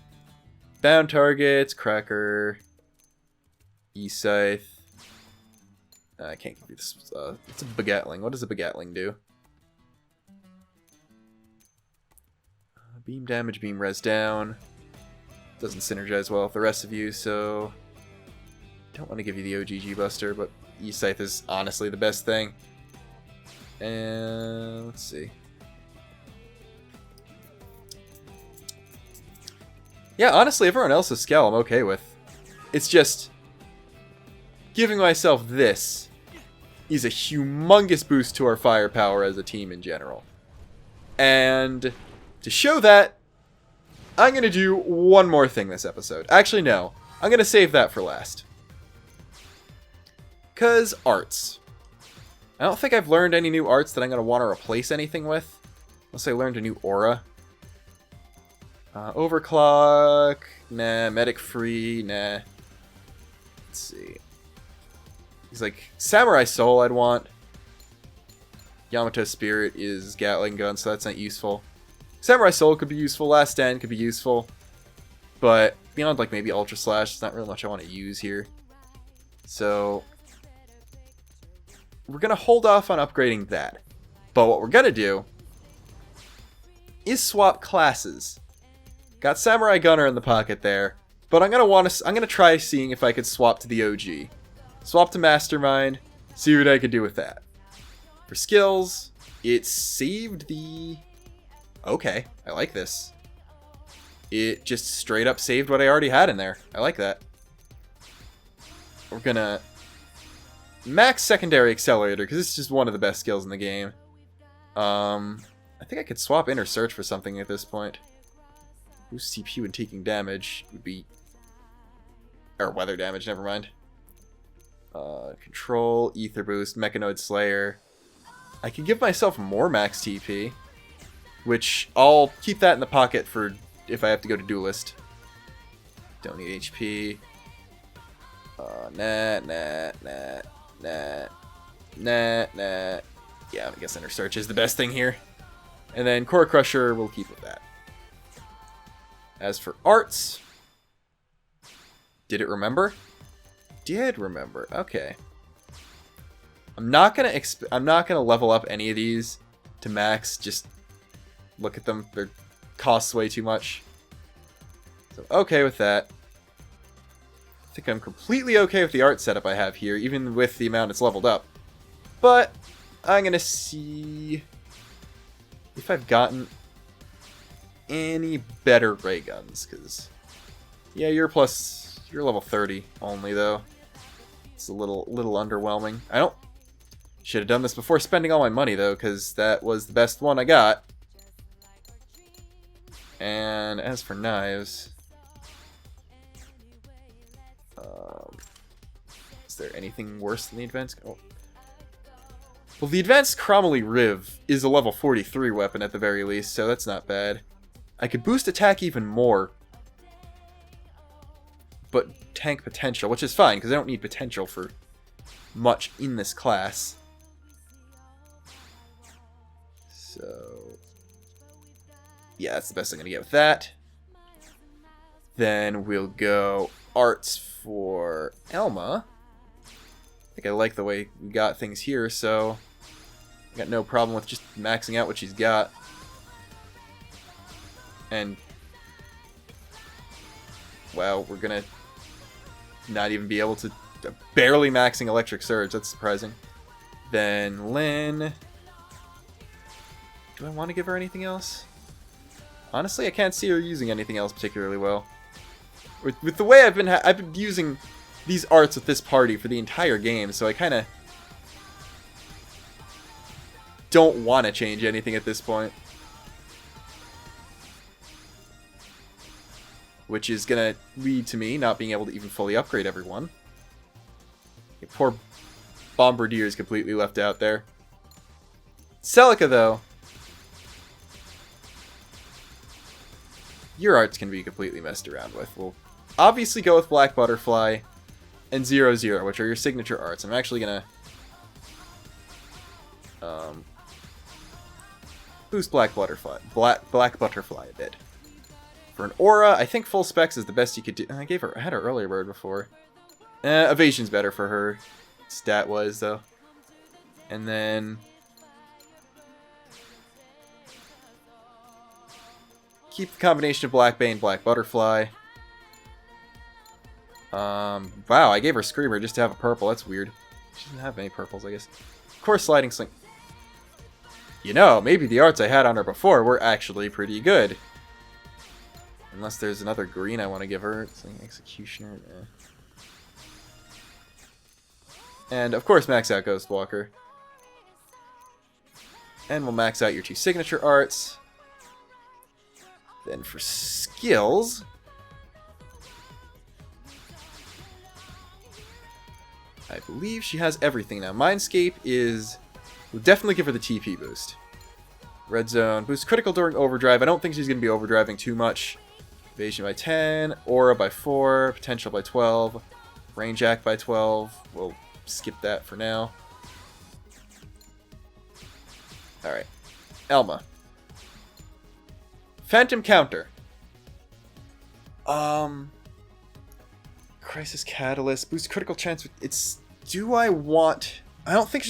Bound targets, Cracker. E-Scythe. I can't give you this. It's a Begatling. What does a Begatling do? Beam damage, beam res down. Doesn't synergize well with the rest of you, so don't want to give you the OGG Buster, but E-Scythe is honestly the best thing. And let's see. Yeah, honestly, everyone else's Skell I'm okay with. It's just giving myself this is a humongous boost to our firepower as a team in general. And to show that, I'm going to do one more thing this episode. Actually, no. I'm going to save that for last. Because arts. I don't think I've learned any new arts that I'm going to want to replace anything with. Unless I learned a new aura. Overclock. Nah. Medic free. Nah. Let's see. He's like Samurai Soul I'd want. Yamato Spirit is Gatling Gun, so that's not useful. Samurai Soul could be useful, Last Stand could be useful, but beyond like maybe Ultra Slash, there's not really much I want to use here. So we're going to hold off on upgrading that. But what we're going to do is swap classes. Got Samurai Gunner in the pocket there, but I'm going to try seeing if I could swap to the OG. Swap to Mastermind, see what I could do with that. For skills, it saved the... Okay, I like this. It just straight up saved what I already had in there. I like that. we're gonna max secondary accelerator, because this is just one of the best skills in the game. I think I could swap inner search for something at this point. Boost CPU and taking damage would be... Or weather damage, never mind. Control, ether boost, mechanoid slayer. I can give myself more max TP, which I'll keep that in the pocket for if I have to go to duelist. Don't need HP. Nah. Yeah, I guess inner search is the best thing here. And then core crusher, we'll keep with that. As for arts, did it remember? Did remember. Okay. I'm not gonna level up any of these to max. Just look at them. Their costs way too much. So okay with that. I think I'm completely okay with the art setup I have here, even with the amount it's leveled up. But I'm gonna see if I've gotten any better ray guns, because yeah, you're level 30 only though. It's a little underwhelming. Should have done this before spending all my money though, because that was the best one I got. And as for knives, is there anything worse than the advanced? Oh. Well, the advanced Chromoly Riv is a level 43 weapon at the very least, so that's not bad. I could boost attack even more, but tank potential, which is fine, because I don't need potential for much in this class. So, yeah, that's the best I'm going to get with that. Then we'll go arts for Elma. I think I like the way we got things here, so I got no problem with just maxing out what she's got. And, wow, we're going to not even be able to... barely maxing Electric Surge, that's surprising. Then Lynn... Do I want to give her anything else? Honestly, I can't see her using anything else particularly well. With the way I've been using these arts with this party for the entire game, so I kind of don't want to change anything at this point. Which is going to lead to me not being able to even fully upgrade everyone. Okay, poor Bombardier is completely left out there. Celica, though. Your arts can be completely messed around with. We'll obviously go with Black Butterfly and 0-0, which are your signature arts. I'm actually going to boost Black Butterfly a bit. For an aura, I think full specs is the best you could do. I had her earlier bird before. Evasion's better for her, stat-wise, though. And then keep the combination of Black Bane, Black Butterfly. Wow, I gave her Screamer just to have a purple. That's weird. She doesn't have any purples, I guess. Of course, Sliding Sling. You know, maybe the arts I had on her before were actually pretty good. Unless there's another green I want to give her. It's like Executioner. And, of course, max out Ghostwalker. And we'll max out your 2 signature arts. Then for skills, I believe she has everything now. Mindscape we'll definitely give her the TP boost. Red Zone, boost critical during overdrive. I don't think she's going to be overdriving too much. Evasion by 10, Aura by 4, Potential by 12, Range Act by 12. We'll skip that for now. Alright. Elma. Phantom Counter. Crisis Catalyst. Boost critical chance. Do I want... I don't think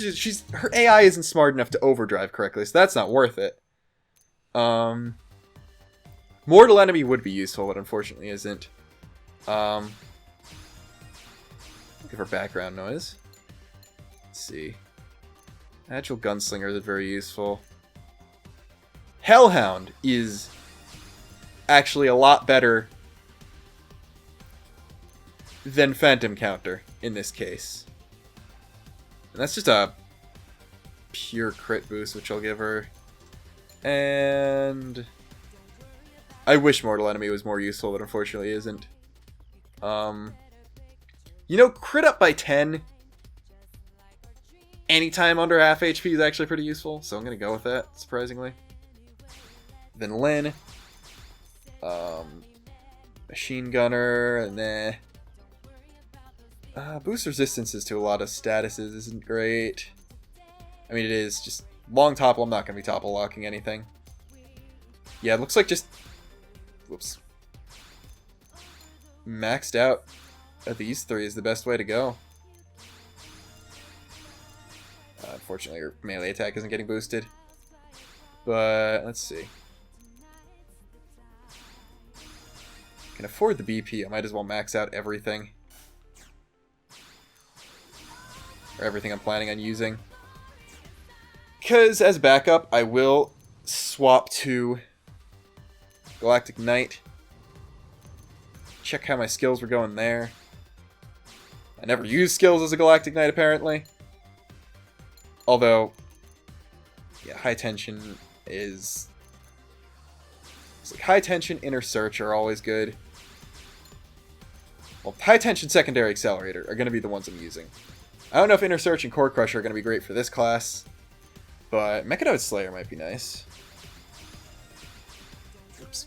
her AI isn't smart enough to overdrive correctly, so that's not worth it. Mortal Enemy would be useful, but unfortunately isn't. Give her background noise. Let's see. Agile Gunslinger is very useful. Hellhound is actually a lot better than Phantom Counter. in this case. And that's just a pure crit boost, which I'll give her. And I wish Mortal Enemy was more useful, but unfortunately isn't. You know, crit up by 10 anytime under half HP is actually pretty useful, so I'm going to go with that, surprisingly. Then Lyn. Machine Gunner, boost resistances to a lot of statuses isn't great. I mean, it is just long topple. I'm not going to be topple locking anything. Yeah, it looks like just... Whoops. Maxed out at these three is the best way to go. Unfortunately, your melee attack isn't getting boosted. But, let's see. Can afford the BP. I might as well max out everything. Or everything I'm planning on using. Because, as backup, I will swap to Galactic Knight. Check how my skills were going there. I never used skills as a Galactic Knight, apparently. Although, yeah, High Tension is... It's like High Tension, Inner Search are always good. Well, High Tension, Secondary Accelerator are going to be the ones I'm using. I don't know if Inner Search and Core Crusher are going to be great for this class, but Mechanoid Slayer might be nice. Oops.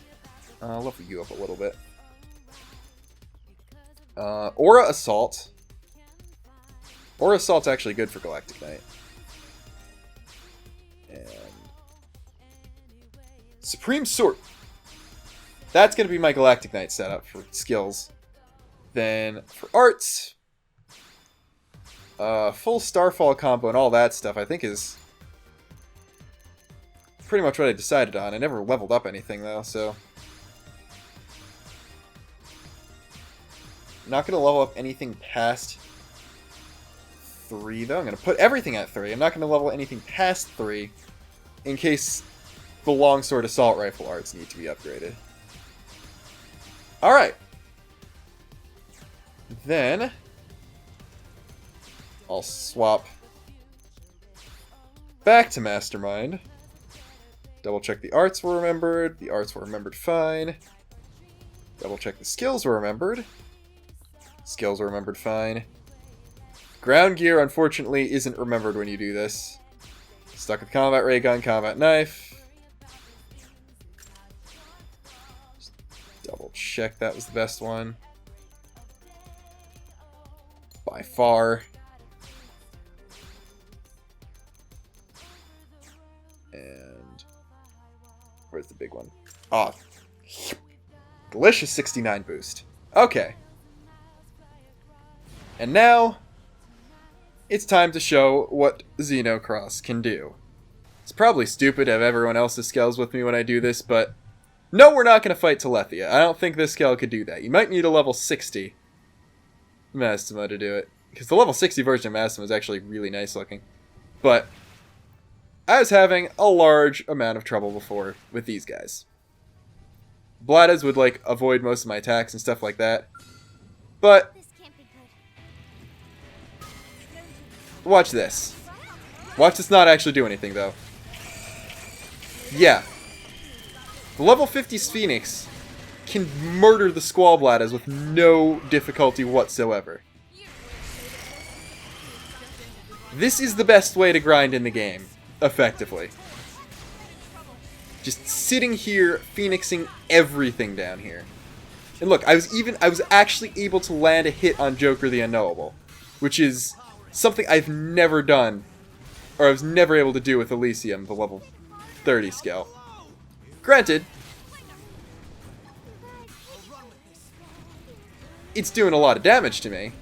I'll level you up a little bit. Aura Assault. Aura Assault's actually good for Galactic Knight. And Supreme Sword. That's going to be my Galactic Knight setup for skills. Then for arts, full Starfall combo and all that stuff I think is pretty much what I decided on. I never leveled up anything though, so I'm not going to level up anything past 3 though. I'm going to put everything at 3. I'm not going to level anything past 3 in case the Longsword Assault Rifle arts need to be upgraded. Alright. Then I'll swap back to Mastermind. Double check the arts were remembered. The arts were remembered fine. Double check the skills were remembered. Skills were remembered fine. Ground gear, unfortunately, isn't remembered when you do this. Stuck with Combat Ray Gun, Combat Knife. Just double check that was the best one. By far. And where's the big one? Oh, delicious 69 boost. Okay. And now it's time to show what Xenocross can do. It's probably stupid to have everyone else's Skells with me when I do this, but no, we're not going to fight Telethia. I don't think this Skell could do that. You might need a level 60 Mastema to do it, because the level 60 version of Mastema is actually really nice looking. But I was having a large amount of trouble before with these guys. Bladas would like avoid most of my attacks and stuff like that. But This can't be good. watch this. Watch this not actually do anything though. Yeah. The level 50 Phoenix can murder the Squall Bladas with no difficulty whatsoever. This is the best way to grind in the game, effectively. Just sitting here, phoenixing everything down here. And look, I was actually able to land a hit on Joker the Unknowable, which is something I've never done, or I was never able to do with Elysium, the level 30 Skell. Granted, it's doing a lot of damage to me,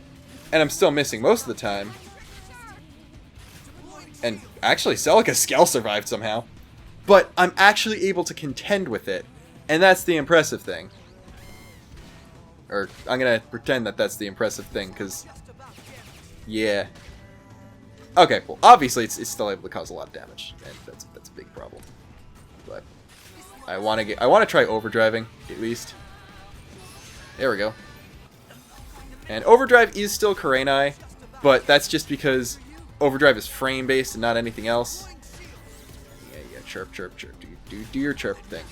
and I'm still missing most of the time. And actually, Celica's Skell survived somehow. But I'm actually able to contend with it, and that's the impressive thing. Or, I'm gonna pretend that that's the impressive thing, because... yeah. Okay, well, obviously it's still able to cause a lot of damage, and that's a big problem. But I want to try overdriving, at least. There we go. And Overdrive is still Kurenai, but that's just because Overdrive is frame-based and not anything else. Yeah, chirp, chirp, chirp. Do your chirp thing.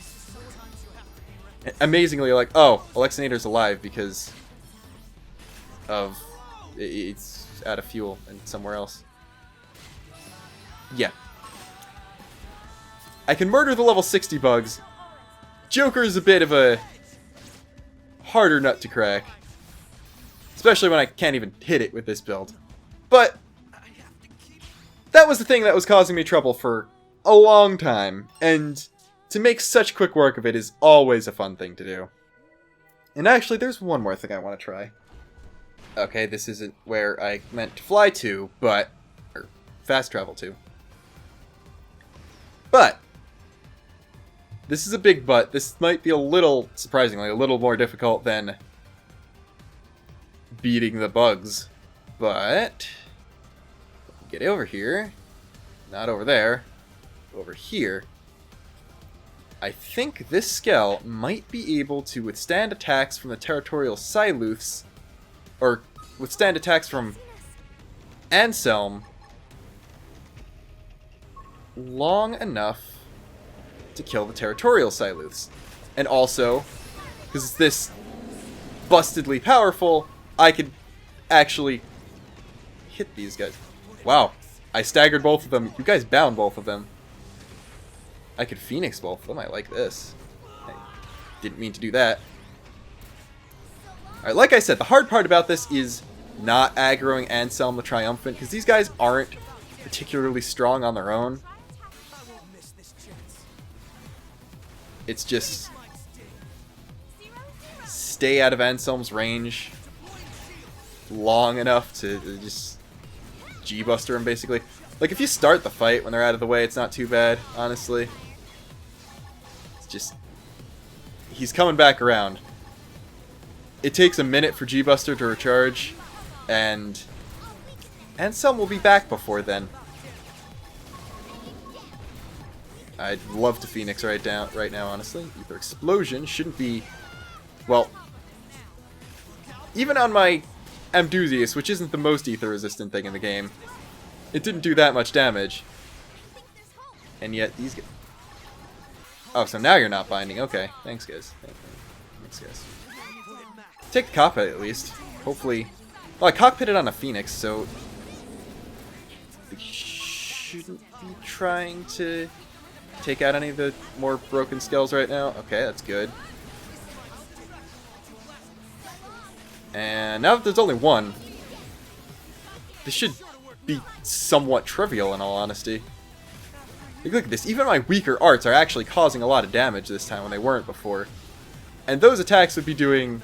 And amazingly, like, oh, Alexinator's alive because of it's out of fuel and somewhere else. Yeah. I can murder the level 60 bugs. Joker is a bit of a harder nut to crack. Especially when I can't even hit it with this build. But that was the thing that was causing me trouble for a long time. And to make such quick work of it is always a fun thing to do. And actually, there's one more thing I want to try. Okay, this isn't where I meant to fly to, but... or fast travel to. But this is a big but. This might be a little, surprisingly, a little more difficult than beating the bugs. But get over here. Not over there. Over here. I think this Skell might be able to withstand attacks from the territorial Siluths, or withstand attacks from Anselm long enough to kill the territorial Siluths. And also, because it's this bustedly powerful, I could actually hit these guys. Wow, I staggered both of them. You guys bound both of them. I could Phoenix both of them. I like this. I didn't mean to do that. Alright, like I said, the hard part about this is not aggroing Anselm the Triumphant, because these guys aren't particularly strong on their own. It's just stay out of Anselm's range long enough to just G-Buster him, basically. Like, if you start the fight when they're out of the way, it's not too bad, honestly. It's just... he's coming back around. It takes a minute for G-Buster to recharge, and Anselm will be back before then. I'd love to Phoenix right now, honestly. Ether Explosion shouldn't be... well, even on my Amdusius, which isn't the most ether-resistant thing in the game, it didn't do that much damage. And yet these guys... oh, so now you're not binding. Okay, thanks guys. Thanks guys. Take the cockpit at least. Hopefully... well, I cockpitted on a Phoenix, so... they shouldn't be trying to take out any of the more broken Skells right now. Okay, that's good. And now that there's only one, this should be somewhat trivial in all honesty. Look at this, even my weaker arts are actually causing a lot of damage this time when they weren't before. And those attacks would be doing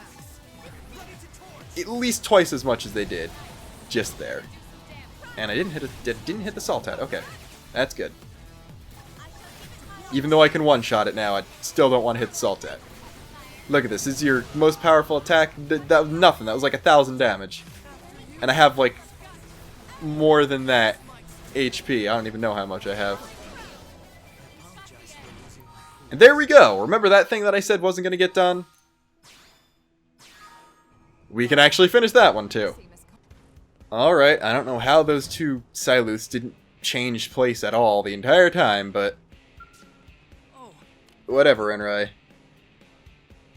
at least twice as much as they did just there. And I didn't hit the Saltat. Okay, that's good. Even though I can one-shot it now, I still don't want to hit the Saltat. Look at this. This is your most powerful attack. That was nothing. That was like 1,000 damage. And I have like more than that HP. I don't even know how much I have. And there we go. Remember that thing that I said wasn't going to get done? We can actually finish that one too. Alright, I don't know how those two Siluths didn't change place at all the entire time, but... whatever, Enrai.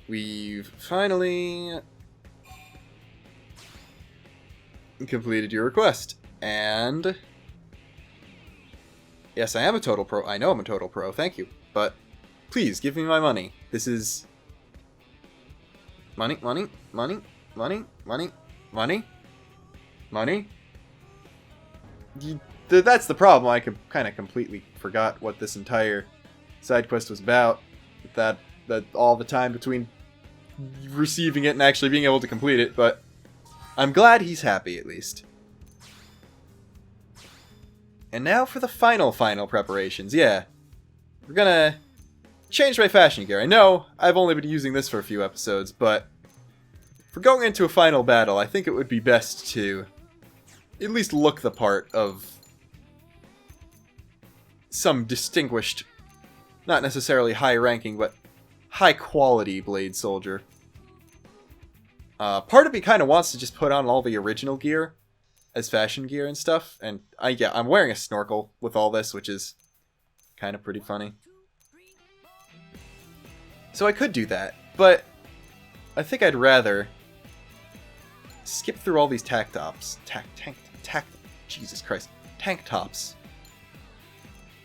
We've finally completed your request. And... yes, I am a total pro. I know I'm a total pro, thank you. But please, give me my money. This is... money, money, money, money, money, money, money. That's the problem. I kind of completely forgot what this entire side quest was about. That all the time between receiving it and actually being able to complete it, but I'm glad he's happy at least. And now for the final preparations. Yeah, we're gonna change my fashion gear. I know I've only been using this for a few episodes, but for going into a final battle, I think it would be best to at least look the part of some distinguished, not necessarily high ranking, but high quality blade soldier. Part of me kind of wants to just put on all the original gear as fashion gear and stuff. And I'm wearing a snorkel with all this, which is kind of pretty funny. So I could do that, but I think I'd rather skip through all these tank tops. Jesus Christ. Tank tops.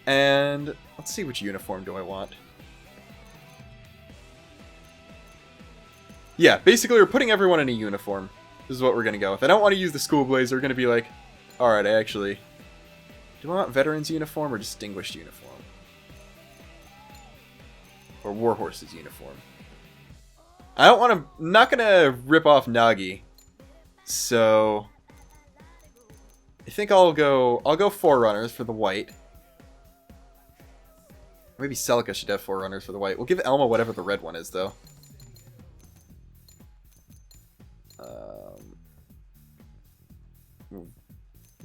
And let's see, which uniform do I want? Yeah, basically we're putting everyone in a uniform. This is what we're going to go with. I don't want to use the school blazer. We're going to be like, alright, do I want veterans uniform or distinguished uniform? Or warhorses uniform? I'm not going to rip off Nagi. So I think I'll go Forerunners for the white. Maybe Celica should have Forerunners for the white. We'll give Elma whatever the red one is, though.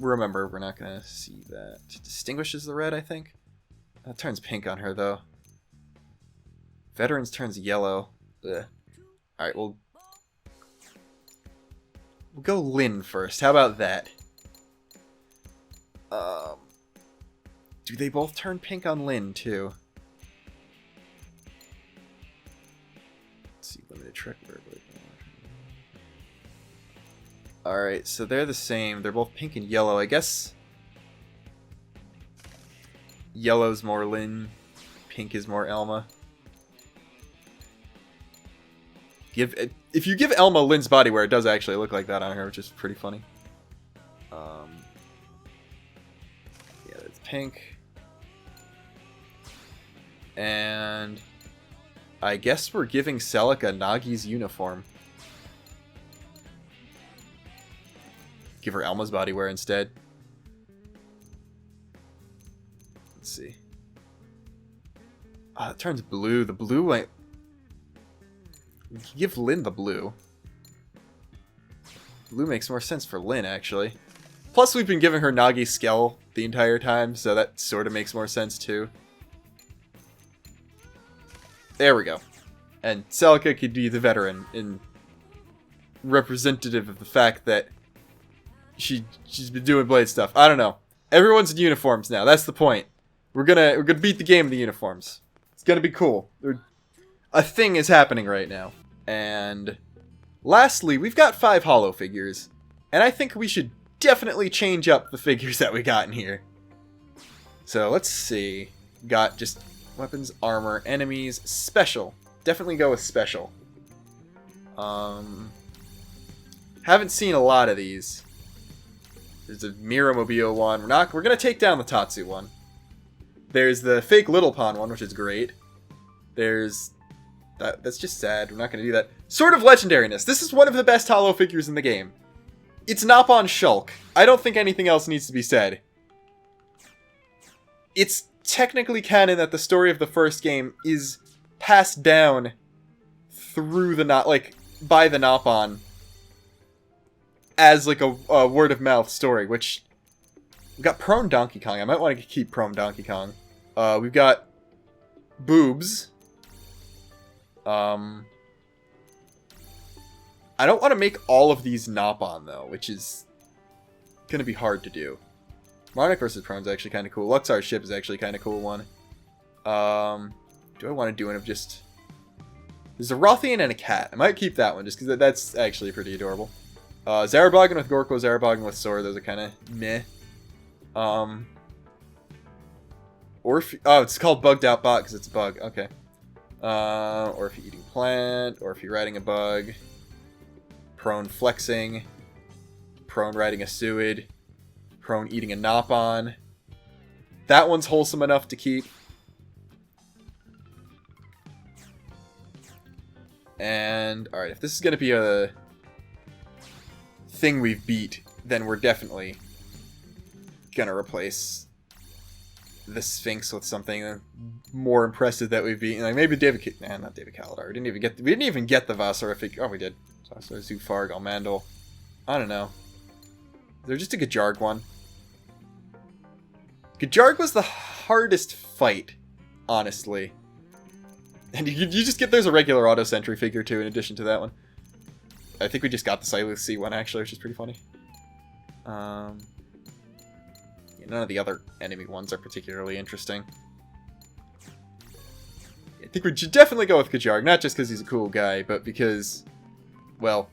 Remember, we're not going to see that. Distinguishes the red, I think. That turns pink on her, though. Veterans turns yellow. Ugh. Alright, we'll go Lin first. How about that? Do they both turn pink on Lin, too? Let's see, limited trick. Alright, so they're the same. They're both pink and yellow. I guess yellow's more Lin, pink is more Elma. If you give Elma Lin's bodywear, it does actually look like that on her, which is pretty funny. Yeah, that's pink. And I guess we're giving Celica Nagi's uniform. Give her Elma's bodywear instead. Let's see. Ah, it turns blue. The blue might... We can give Lin the blue. Blue makes more sense for Lin, actually. Plus, we've been giving her Nagi Skell the entire time, so that sort of makes more sense, too. There we go. And Celica could be the veteran, in representative of the fact that she's been doing Blade stuff. I don't know. Everyone's in uniforms now. That's the point. We're gonna beat the game in the uniforms. It's gonna be cool. A thing is happening right now. And lastly, we've got 5 holo figures, and I think we should definitely change up the figures that we got in here. So let's see. Got just weapons, armor, enemies, special. Definitely go with special. Haven't seen a lot of these. There's a Miramobile one. We're gonna take down the Tatsu one. There's the fake Little Pond one, which is great. There's that's just sad. We're not gonna do that. Sword of Legendariness. This is one of the best holo figures in the game. It's Nopon Shulk. I don't think anything else needs to be said. It's technically canon that the story of the first game is passed down through the by the Nopon as like a word of mouth story, which we've got Prone Donkey Kong. I might want to keep Prone Donkey Kong. We've got Boobs. I don't want to make all of these Nopon though, which is gonna be hard to do. Monarch vs. Prone's actually kind of cool. Luxar's ship is actually kind of cool one. Do I want to do one of just... There's a Rothian and a cat. I might keep that one just because that's actually pretty adorable. Zarabogan with Gorko, Zarabogan with Sword. Those are kind of meh. It's called Bugged Out Bot because it's a bug. Okay. Or if you're eating plant, or if you're riding a bug. Prone flexing. Prone riding a Suid. Prone eating a Nopon. That one's wholesome enough to keep. And, alright, if this is going to be a thing we've beat, then we're definitely going to replace the Sphinx with something more impressive that we've beaten. Like maybe not David Calidar. We didn't even get the Vassarific. Oh, we did. So Zufarg, Almandal. I don't know. They're just a Gajarg one. Gajarg was the hardest fight, honestly. And you just get there's a regular auto sentry figure too in addition to that one. I think we just got the Sileus C one, actually, which is pretty funny. Yeah, none of the other enemy ones are particularly interesting. I think we should definitely go with Kajarg, not just because he's a cool guy, but because, well,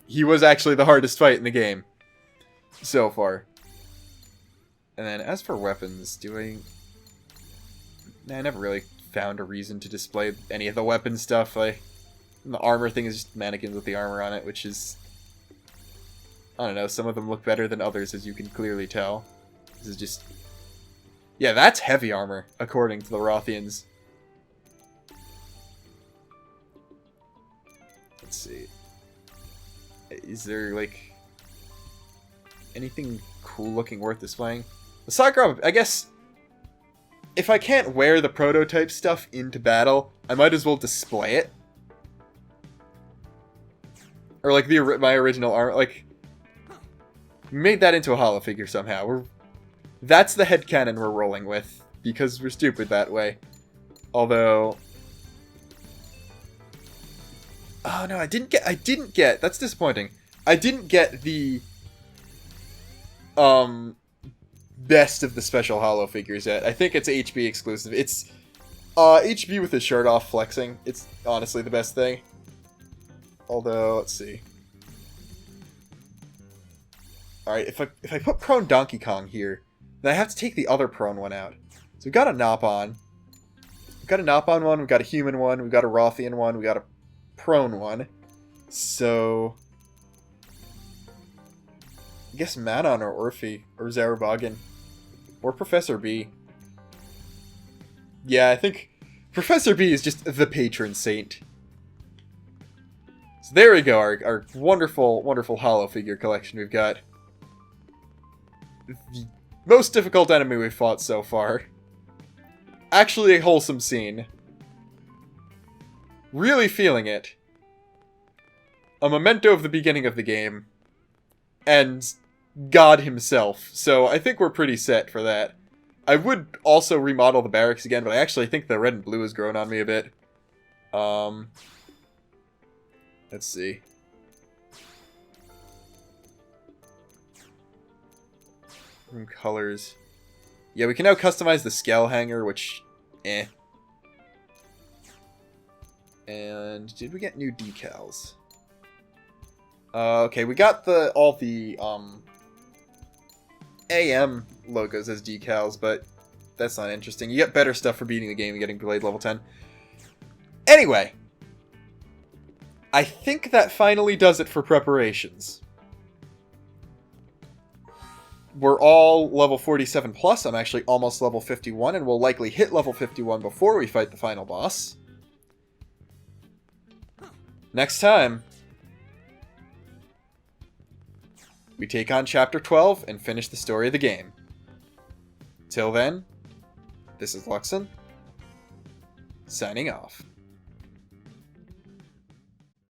he was actually the hardest fight in the game so far. And then as for weapons, I never really found a reason to display any of the weapon stuff. The armor thing is just mannequins with the armor on it, which is, I don't know, some of them look better than others, as you can clearly tell. This is just, yeah, that's heavy armor, according to the Rothians. Let's see. Is there, like, anything cool looking worth displaying? The Sakura, I guess, if I can't wear the prototype stuff into battle, I might as well display it. Or, like, my original armor, like, made that into a holo figure somehow. That's the headcanon we're rolling with, because we're stupid that way. Although, oh no, I didn't get, that's disappointing. I didn't get the, best of the special holo figures yet. I think it's HB exclusive. It's, HB with his shirt off flexing. It's honestly the best thing. Although, let's see. Alright, if I put prone Donkey Kong here, then I have to take the other prone one out. So we've got a Nopon. We've got a Nopon one, we've got a human one, we've got a Rothian one, we've got a prone one. So I guess Manon or Orphe or Zarabogan. Or Professor B. Yeah, I think Professor B is just the patron saint. So there we go, our wonderful, wonderful holo figure collection we've got. The most difficult enemy we've fought so far. Actually a wholesome scene. Really feeling it. A memento of the beginning of the game. And God himself. So I think we're pretty set for that. I would also remodel the barracks again, but I actually think the red and blue has grown on me a bit. Let's see. Colors. Yeah, we can now customize the Skell hanger, which, eh. And did we get new decals? Okay, we got all the AM logos as decals, but that's not interesting. You get better stuff for beating the game and getting Blade level 10. Anyway, I think that finally does it for preparations. We're all level 47 plus. I'm actually almost level 51, and we'll likely hit level 51 before we fight the final boss. Next time, we take on Chapter 12 and finish the story of the game. Till then, this is Luxin, signing off.